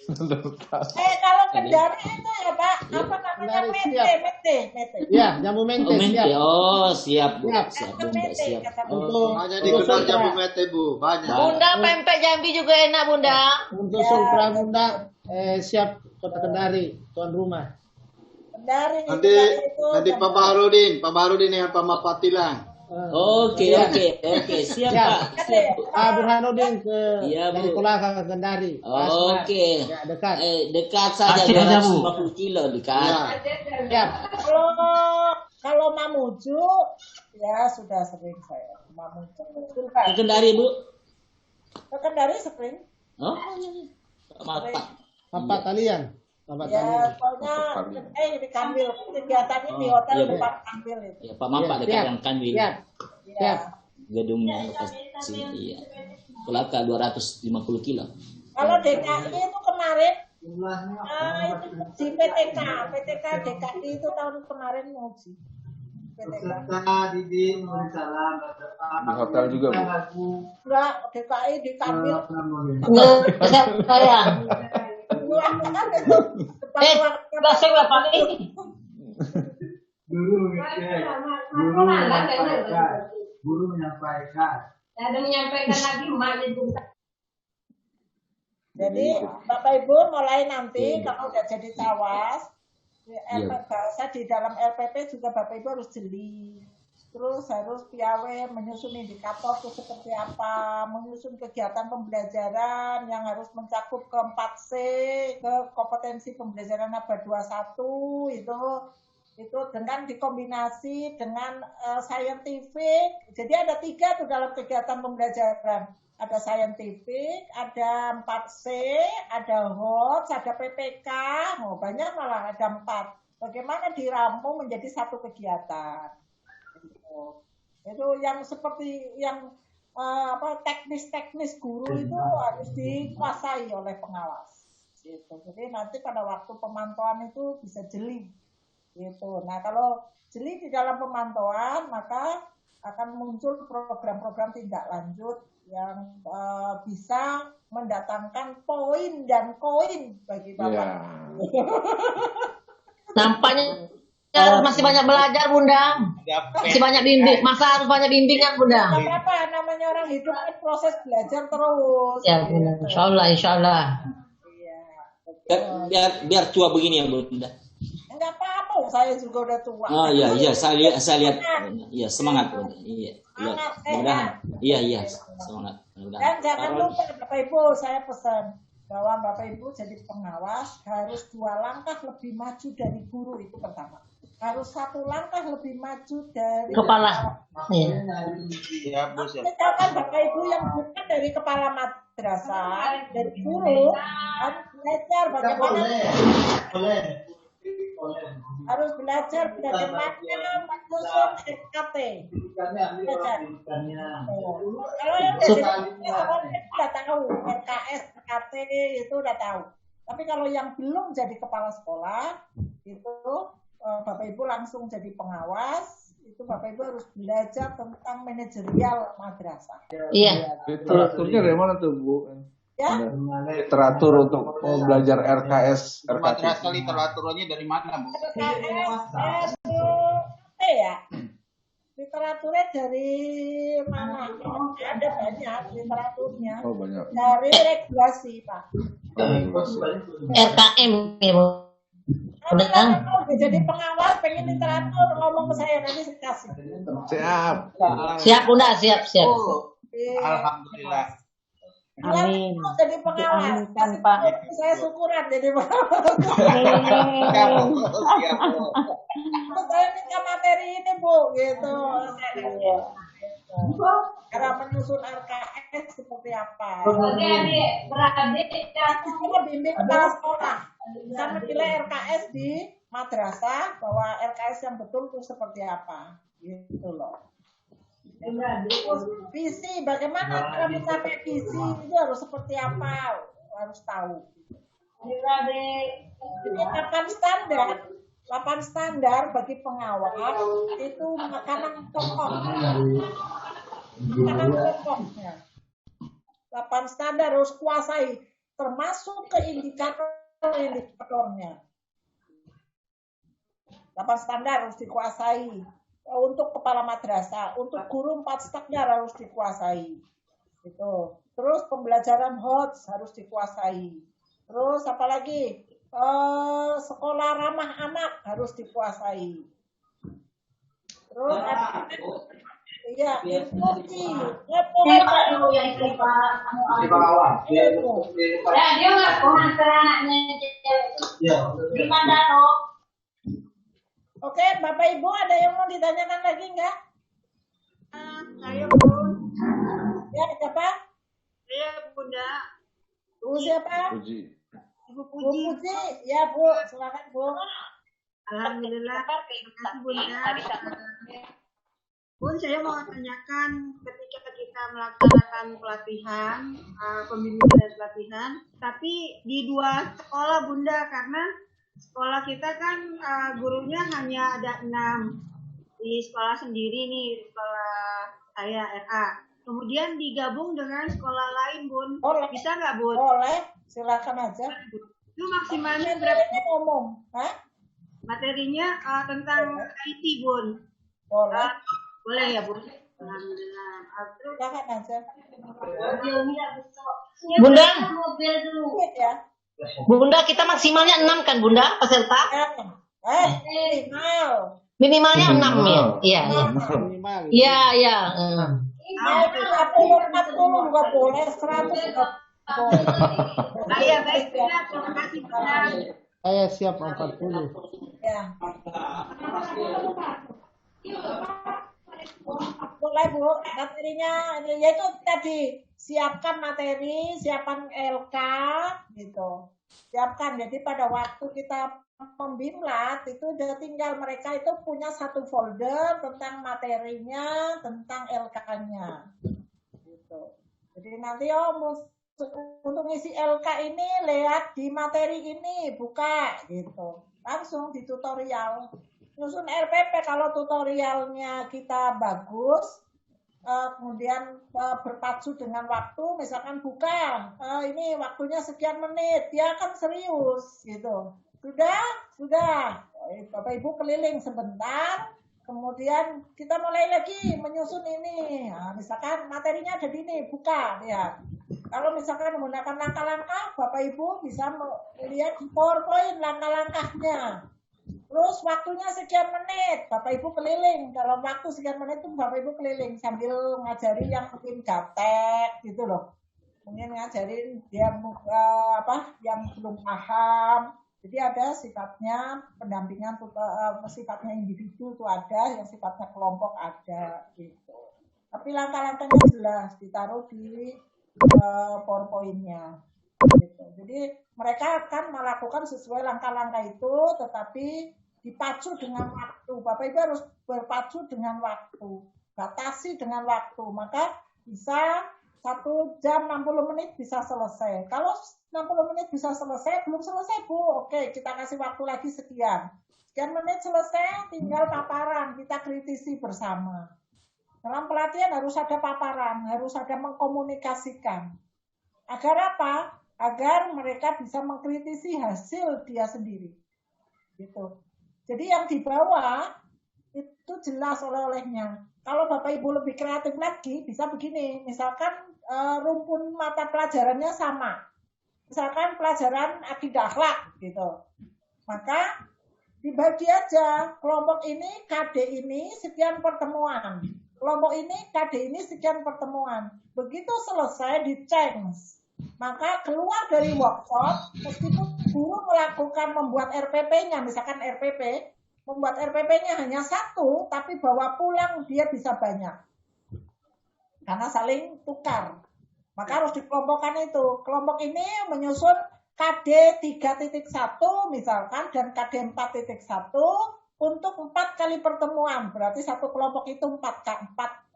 Kalau Kendari itu ya Pak, apa namanya mete. Ya, jamu mente. Oh, mente. Siap. Oh, siap, Bu. Siap, Bunda, siap. Banyak dikenal jamu mete, Bu. Banyak. Bunda, pempek Jambi juga enak, Bunda. Untuk Sultra Bunda, siap Kota Kendari, tuan rumah. Kendari. Nanti Pak Baharudin yang Pak Tilang. Oke, siap Pak. Siap, Bu. Pak Burhanuddin Iya, dari Bu. Kolaka ke Kendari. Oke. Ya, dekat. Dekat saja 250 kilo dekat. Siap. Kalau Mamuju ya sudah sering saya. Mamuju. Ke Kendari, Bu. Ke Kendari sering. Oh, Bapak kalian. Ya, soalnya di Kambil kegiatannya di hotel iya, Bu. depan Kambil itu. Ya, Pak Mampak dekat yang Kanwil. Siap. Gedungnya lokasi. Iya. Kolaka 250 kilo. Kalau DKI itu kemarin itu di PTK DKI itu tahun kemarin nguji. PTK. Di hotel juga, Bu. Enggak, DKI di Kambil. Saya. Bahasa berapa ini? Guru menyampaikan. Ada menyampaikan lagi Jadi Bapak Ibu mulai nanti kalau udah jadi tawas, bahasa di dalam LPP juga Bapak Ibu harus jeli. Terus harus piawe menyusun indikator itu seperti apa, menyusun kegiatan pembelajaran yang harus mencakup ke 4C, ke kompetensi pembelajaran abad 21 itu dengan dikombinasi dengan scientific. Jadi ada 3 tuh dalam kegiatan pembelajaran. Ada scientific, ada 4C, ada HOTS, ada PPK, banyak malah ada 4. Bagaimana dirampung menjadi satu kegiatan. Itu yang seperti yang teknis guru itu harus dikuasai oleh pengawas. Gitu. Jadi nanti pada waktu pemantauan itu bisa jeli. Gitu. Nah kalau jeli di dalam pemantauan maka akan muncul program-program tindak lanjut yang bisa mendatangkan poin dan koin bagi Bapak. Nampaknya masih banyak belajar, Bunda. Masih banyak bimbing. Masa harus banyak bimbingan, Bunda. Apa namanya orang hidup kan proses belajar terus. Ya, Bunda. Insya Allah. Biar tua begini ya, Bunda. Enggak apa-apa, saya juga udah tua. Oh iya, saya lihat. Iya, semangat, Bunda. Iya. Mudah-mudahan. Iya, semangat. Dan jangan lupa Bapak Ibu, saya pesan bahwa Bapak Ibu jadi pengawas harus 2 langkah lebih maju dari guru, itu pertama. Harus 1 langkah lebih maju dari kepala. Iya, Bu. Misalkan Bapak Ibu yang bukan dari kepala madrasah, dari guru, harus belajar bagaimana harus belajar bagaimana menyusun SKT. Belajar. Kalau yang sudah tahu RKS, RKT itu udah tahu. Tapi kalau yang belum jadi kepala sekolah itu Bapak Ibu langsung jadi pengawas, itu Bapak Ibu harus belajar tentang manajerial madrasah. Iya. Literaturnya dari mana tuh, Bu? Ya. Literatur untuk belajar RKS, RKT. Madrasah literaturnya dari mana, Bu? RKS ya. Literaturnya dari mana? Ada banyak literaturnya. Oh, banyak. Dari regulasi, Pak. RKM ya, Bu. Kalau jadi pengawas pengen literatur ngomong ke saya nanti saya kasih. Siap, Bunda, siap. Alhamdulillah. Amin. Jadi pengawas. Tanpa Saya syukuran jadi pengawas. Saya minta materi ini, Bu, gitu. Cara menyusun RKS seperti apa. Adik-adik Kita bimbing kepala sekolah. Kita menilai RKS di madrasah bahwa RKS yang betul itu seperti apa, gitu loh. Terus visi, bagaimana cara mencapai visi itu harus seperti apa, harus tahu. Jadi delapan standar bagi pengawal itu makanan pokok. Makanan pokoknya. 8 standar harus kuasai, termasuk ke indikatornya. 8 standar harus dikuasai untuk kepala madrasah, untuk guru 4 standar harus dikuasai. Itu. Terus pembelajaran HOTS harus dikuasai. Terus apalagi sekolah ramah anak harus dikuasai. Terus iya, inklusi. dia nggak pengantar anaknya gimana dong? Oke, Bapak Ibu ada yang mau ditanyakan lagi enggak? Saya Bun. Ya, siapa? Saya Bunda. Bu siapa? Puji. Ibu Bu Puji. Puji. Ya, Bu. Silakan, Bu. Alhamdulillah. Terima kasih Bunda. Bun, saya mau tanyakan ketika kita melaksanakan pelatihan, pembimbingan dan pelatihan, tapi di 2 sekolah Bunda, karena sekolah kita kan gurunya hanya ada 6 di sekolah sendiri nih, sekolah saya RA. Kemudian digabung dengan sekolah lain Bun, Boleh. bisa nggak Bun? Boleh, silakan aja. Itu maksimalnya berapa? Ini umum, hah? Materinya tentang IT Bun. Boleh. Boleh ya Bun? Alhamdulillah. Terus Silakan aja. Bunda, Ya. Bunda kita maksimalnya 6 kan Bunda peserta? Minimal. Minimalnya 6 ya? Iya. Minimal. Iya, iya. Mau 40 juga boleh, 100 juga boleh. ya baik Bunda, terima kasih Bunda. Saya siap 40. Ya. Boleh Bu, materinya yaitu tadi siapkan materi, siapkan LK gitu. Siapkan, jadi pada waktu kita membimlat itu udah tinggal mereka itu punya satu folder tentang materinya, tentang LK-nya. Gitu. Jadi nanti untuk ngisi LK ini lihat di materi ini, buka gitu. Langsung di tutorial. Nyusun RPP kalau tutorialnya kita bagus, kemudian berpacu dengan waktu, misalkan buka, ini waktunya sekian menit, dia akan serius gitu. Sudah. Bapak Ibu keliling sebentar, kemudian kita mulai lagi menyusun ini. Nah, misalkan materinya ada di ini, buka ya. Kalau misalkan menggunakan langkah-langkah, Bapak Ibu bisa melihat di PowerPoint langkah-langkahnya. Terus waktunya sekian menit, Bapak Ibu keliling. Dalam waktu sekian menit itu Bapak Ibu keliling sambil ngajari yang mungkin gaptek gitu loh. Mungkin ngajarin dia yang belum paham. Jadi ada sifatnya pendampingan, sifatnya individu itu ada, yang sifatnya kelompok ada gitu. Tapi langkah-langkahnya jelas ditaruh di PowerPoint-nya. Gitu. Jadi mereka akan melakukan sesuai langkah-langkah itu, tetapi dipacu dengan waktu. Bapak Ibu harus berpacu dengan waktu, batasi dengan waktu. Maka bisa 1 jam 60 menit bisa selesai. Kalau 60 menit bisa selesai, belum selesai Bu, oke kita kasih waktu lagi sekian. Sekian menit selesai, tinggal paparan, kita kritisi bersama. Dalam pelatihan harus ada paparan, harus ada mengkomunikasikan. Agar apa? Agar mereka bisa mengkritisi hasil dia sendiri. Gitu. Jadi yang dibawa itu jelas oleh-olehnya. Kalau Bapak Ibu lebih kreatif lagi, bisa begini. Misalkan rumpun mata pelajarannya sama. Misalkan pelajaran akidah akhlak gitu. Maka dibagi aja. Kelompok ini, KD ini sekian pertemuan. Kelompok ini, KD ini sekian pertemuan. Begitu selesai dicek. Maka keluar dari workshop, meskipun guru melakukan membuat RPP-nya, misalkan RPP, membuat RPP-nya hanya 1, tapi bawa pulang dia bisa banyak. Karena saling tukar. Maka harus dikelompokkan itu. Kelompok ini menyusun KD 3.1 misalkan dan KD 4.1 untuk 4 kali pertemuan. Berarti satu kelompok itu 4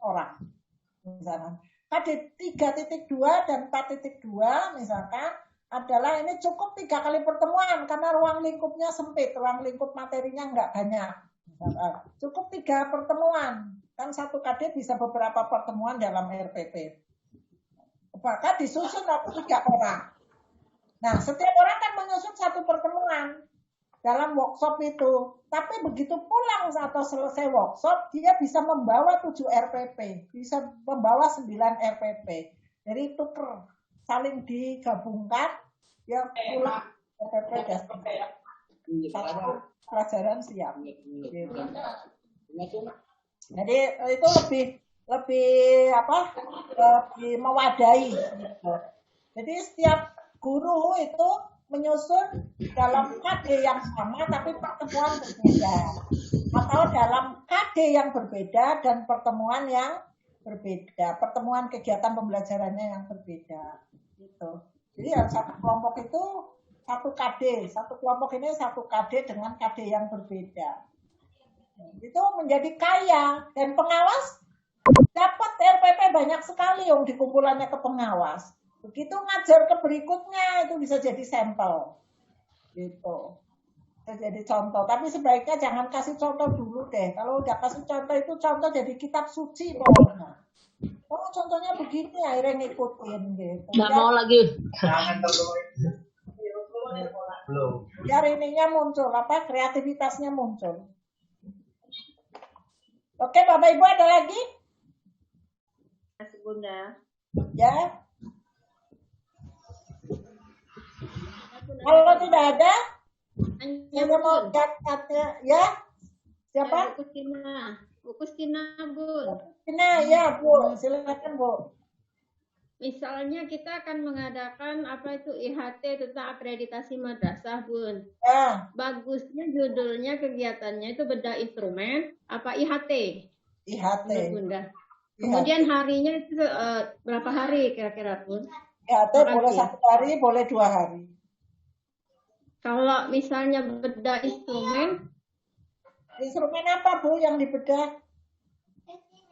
orang. Misalkan KD 3.2 dan 4.2 misalkan adalah ini cukup 3 kali pertemuan karena ruang lingkupnya sempit, ruang lingkup materinya enggak banyak. Misalkan, cukup 3 pertemuan. Kan satu KD bisa beberapa pertemuan dalam RPP. Maka disusun 3 orang. Nah, setiap orang kan menyusun satu pertemuan dalam workshop itu. Tapi begitu pulang atau selesai workshop, dia bisa membawa 7 RPP, bisa membawa 9 RPP. Jadi tuker, saling digabungkan, ya pulang RPP dan satu pelajaran siap. Gitu. Jadi itu lebih mewadahi. Gitu. Jadi setiap guru itu menyusun dalam KD yang sama tapi pertemuan berbeda, atau dalam KD yang berbeda dan pertemuan yang berbeda, pertemuan kegiatan pembelajarannya yang berbeda. Gitu. Jadi satu kelompok itu satu KD, satu kelompok ini satu KD dengan KD yang berbeda. Itu menjadi kaya dan pengawas dapat RPP banyak sekali yang dikumpulannya ke pengawas. Begitu ngajar ke berikutnya itu bisa jadi sampel. Gitu. Bisa jadi contoh, tapi sebaiknya jangan kasih contoh dulu deh. Kalau udah kasih contoh itu contoh jadi kitab suci pokoknya. Oh, contohnya begini akhirnya ngikutin gitu. Nggak mau lagi. Biar ininya muncul, kreativitasnya muncul. Oke, Bapak Ibu ada lagi? Masih Bunda. Ya. Kalau tidak ada, saya mau catnya, ya. Siapa? Bu Kustina, Bun. Kustina, ya Bu, silakan Bu. Misalnya kita akan mengadakan IHT tentang akreditasi madrasah, Bun. Ya. Bagusnya judulnya kegiatannya itu bedah instrumen apa IHT? IHT. Bunda. Kemudian harinya itu berapa hari kira-kira, Bun? IHT boleh 1 hari, boleh 2 hari. Kalau misalnya bedah instrumen apa Bu yang dibedah?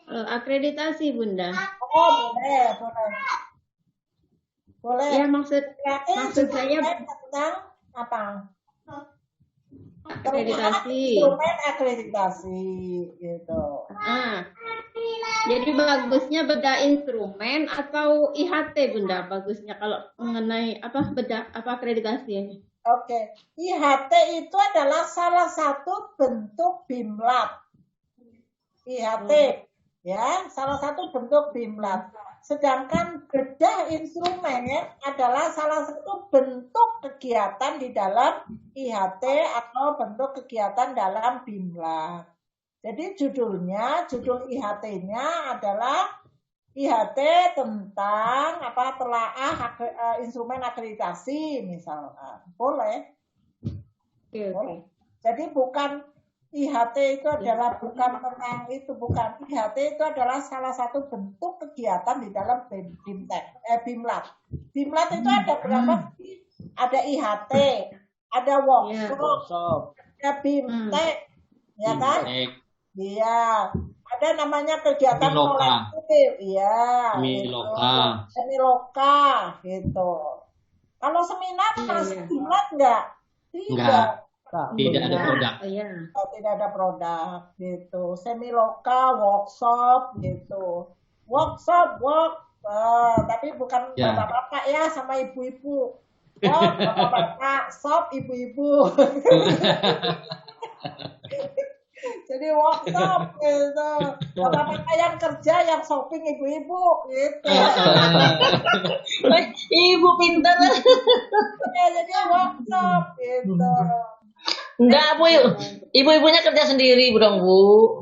Akreditasi, Bunda. Oh, boleh. Boleh. Ya maksud saya tentang apa? Akreditasi. Instrumen akreditasi gitu. Jadi bagusnya bedah instrumen atau IHT, Bunda? Bagusnya kalau mengenai bedah akreditasi ini. Oke, IHT itu adalah salah satu bentuk BIMLAB. IHT, ya, salah satu bentuk BIMLAB. Sedangkan bedah instrumen adalah salah satu bentuk kegiatan di dalam IHT atau bentuk kegiatan dalam BIMLAB. Jadi judul IHT-nya adalah IHT tentang telaah instrumen akreditasi misalkan. Boleh. Boleh. Jadi bukan IHT itu adalah bukan tentang itu, bukan. IHT itu adalah salah satu bentuk kegiatan di dalam BIMLAB. BIMLAB itu ada berapa? Ada IHT, ada workshop, ada BIMTEK, ya kan? Iya. Ada namanya kegiatan kolektif, ya. Semiloka, gitu. Kalau seminar masih BIMLAB enggak? Tidak. Tidak ada produk. Tidak ada produk, gitu. Semiloka, workshop, gitu. Tapi bukan bapak-bapak ya sama ibu-ibu. Bapak-bapak, shop, ibu-ibu. Jadi workshop gitu. Bapak-bapak yang kerja, yang shopping ibu-ibu gitu. Ibu pintar. Jadi workshop gitu. Enggak, Bu. Ibu-ibunya kerja sendiri, Bu dong, Bu.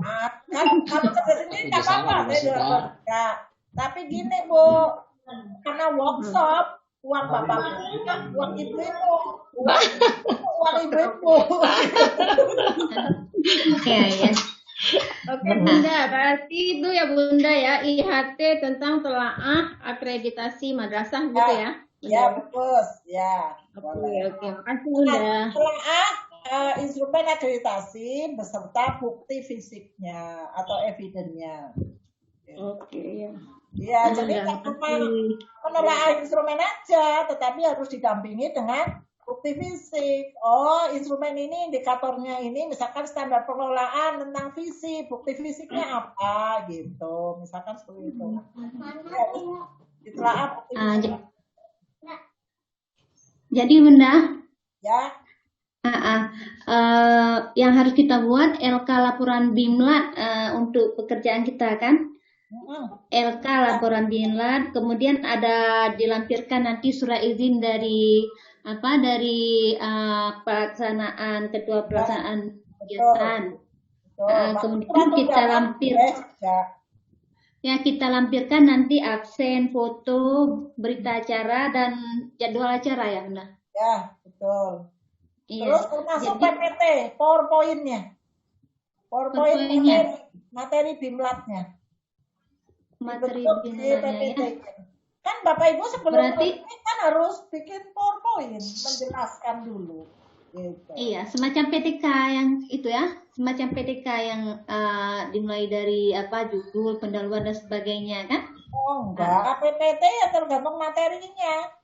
Kan kalau kerja sendiri enggak apa-apa. Tapi gini, Bu. Karena workshop, uang bapak, uang ibu-ibu. Uang ibu-ibu. Ya. Oke Bunda, berarti itu ya Bunda ya, IHT tentang telaah akreditasi madrasah gitu ya? Ya, betul. Ya, boleh. Oke, makasih Bunda. Telaah instrumen akreditasi beserta bukti fisiknya atau evidennya. Oke, ya. Ya, jadi tak cuma penelaah instrumen aja, tetapi harus didampingi dengan bukti fisik. Oh, instrumen ini indikatornya ini misalkan standar pengelolaan tentang fisik, bukti fisiknya apa gitu. Misalkan seperti itu. Ya, ditelaah bukti fisik. Jadi Bunda, Ya. Yang harus kita buat LK laporan BIMLAT untuk pekerjaan kita kan? LK laporan BIMLAT, kemudian ada dilampirkan nanti surat izin dari pelaksanaan ketua pelaksanaan kegiatan. Kemudian kita kita lampirkan nanti absen, foto, berita acara dan jadwal acara ya Bunda. Ya, betul. Iya. Terus termasuk PPT, PowerPoint-nya. PowerPoint materi BIMLAT-nya. Materi BIMLAT-nya ya. Kan Bapak Ibu sebelum ini kan harus bikin PowerPoint, menjelaskan dulu. Gitu. Iya, semacam PTK yang itu ya, semacam PTK yang dimulai dari judul, pendahuluan dan sebagainya kan? Oh enggak, PPT ya tergantung materinya.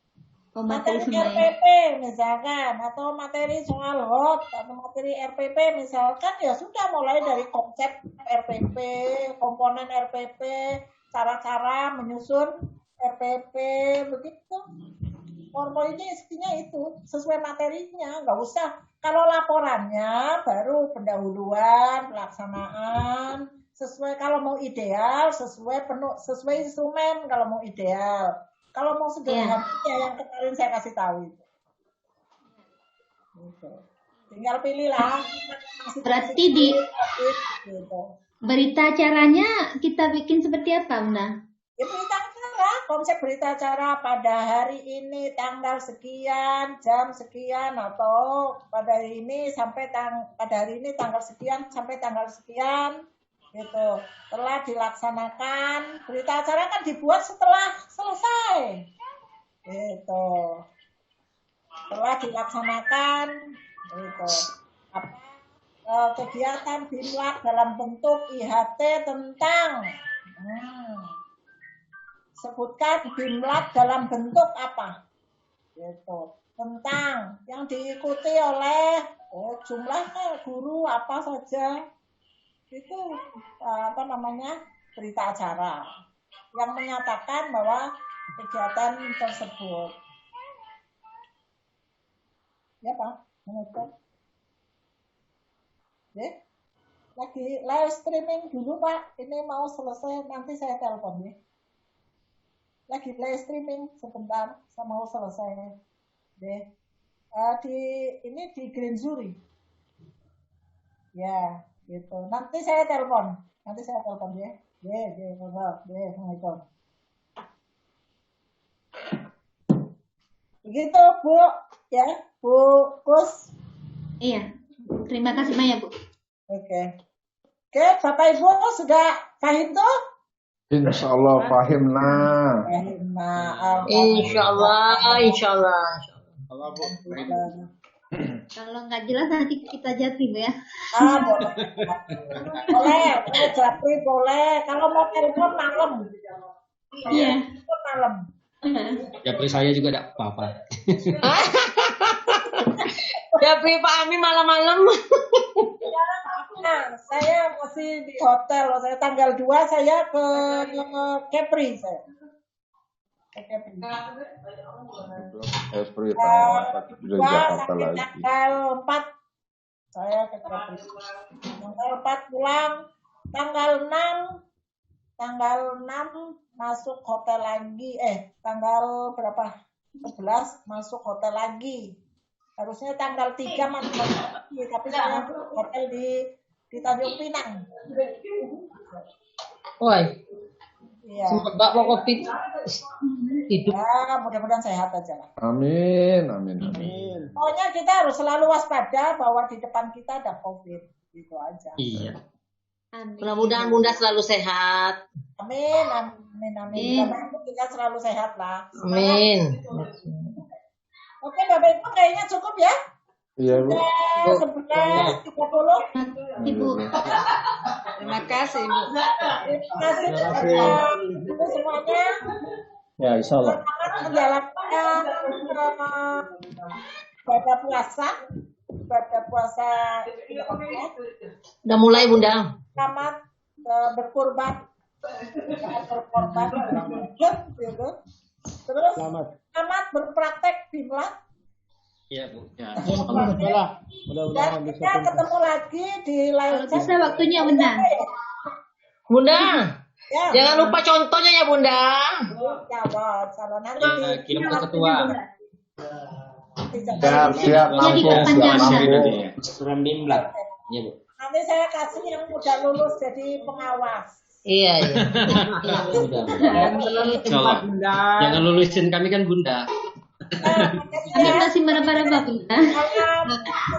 Oh, materi RPP misalkan, atau materi soal HOT, atau materi RPP misalkan, ya sudah mulai dari konsep RPP, komponen RPP, cara-cara menyusun RPP, begitu. PowerPoint-nya isinya itu, sesuai materinya, nggak usah. Kalau laporannya baru pendahuluan, pelaksanaan, sesuai kalau mau ideal, sesuai instrumen kalau mau ideal. Kalau mau sederhana yang kemarin saya kasih tahu itu. Gitu. Tinggal pilihlah. Berarti berita acaranya kita bikin seperti apa, Bunda? Ya, berita acara, konsep berita acara pada hari ini tanggal sekian, jam sekian, atau pada hari ini pada hari ini tanggal sekian sampai tanggal sekian. Gitu. Telah dilaksanakan, berita acara kan dibuat setelah selesai. Gitu. Telah dilaksanakan gitu. Kegiatan BIMLAT dalam bentuk IHT tentang sebutkan BIMLAT dalam bentuk apa? Gitu. Tentang yang diikuti oleh jumlahnya guru apa saja. Itu berita acara yang menyatakan bahwa kegiatan tersebut ya Pak menutup ya lagi live streaming dulu Pak, ini mau selesai nanti saya telepon ya, lagi live streaming sebentar saya mau selesai deh di Green Zuri ya gitu. Nanti saya telepon ya. Assalamualaikum. Begitu Bu, ya Bu Kus. Iya, terima kasih banyak Bu. Oke, Bapak Ibu sudah paham tuh? Insya Allah paham nah. Insya Allah. Kalau nggak jelas nanti kita jati Bu ya. Boleh jati boleh. Kalau mau telepon malam. Iya. Malam. Japri saya juga tidak apa-apa. Japri Pak Ami malam-malam. Nah, saya masih di hotel. Saya tanggal 2 saya ke Kepri saya. Tanggal 4 saya ke Kepri. Tanggal 4 pulang. Tanggal 6 masuk hotel lagi. Tanggal berapa? 11 masuk hotel lagi. Harusnya tanggal 3 masuk hotel lagi, tapi saya hotel di Tanjung Pinang. Woi. Iya. Semoga COVID hidup. Ya, mudah-mudahan sehat aja lah. Amin. Pokoknya kita harus selalu waspada bahwa di depan kita ada COVID. Gitu aja. Iya. Amin. Mudah-mudahan Bunda selalu sehat. Amin, amin, amin. Bapak Ibu kita selalu sehat lah. Amin. Oke, Bapak Ibu kayaknya cukup ya. Iya, Bu. 11.30. Ibu. Terima kasih, Bu. Terima kasih Ibu semuanya. Ya, insya Allah. Menjalankan ibadah puasa Udah mulai Bunda. selamat berkorban gitu. Terus selamat berpraktek bimlat. Iya, Bu. Ya. Dan kita ketemu lagi di lain Kalau bisa waktunya benar. Bunda, Ya. jangan lupa contohnya ya Bunda. Kalau nanti Ya, kirim ke ketua. Siap, mampu. Suram Bimlat. Iya, Bu. nanti saya kasih yang udah lulus jadi pengawas. Iya, iya. Insyaallah. Jangan lulusin kami kan Bunda. Kami masih meraba-raba, Bunda.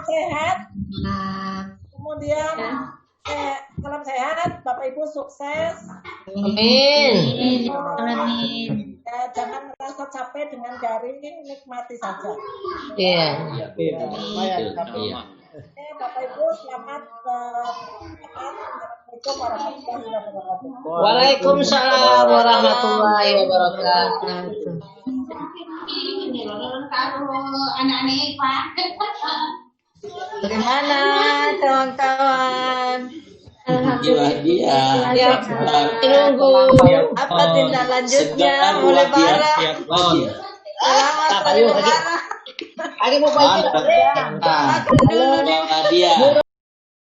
Sehat. Kemudian salam sehat, Bapak Ibu sukses. Amin. Amin. Ya, jangan merasa capek dengan daring, nikmati saja. Iya. Iya. Oke, Bapak Ibu selamat. Assalamualaikum warahmatullahi wabarakatuh. Waalaikumsalam warahmatullahi wabarakatuh. Bagaimana kawan-kawan? Dia. Ya, tunggu. Apa tindak lanjutnya? Mulai barang. Selamat berlebaran. Lagi mau baju. Dia.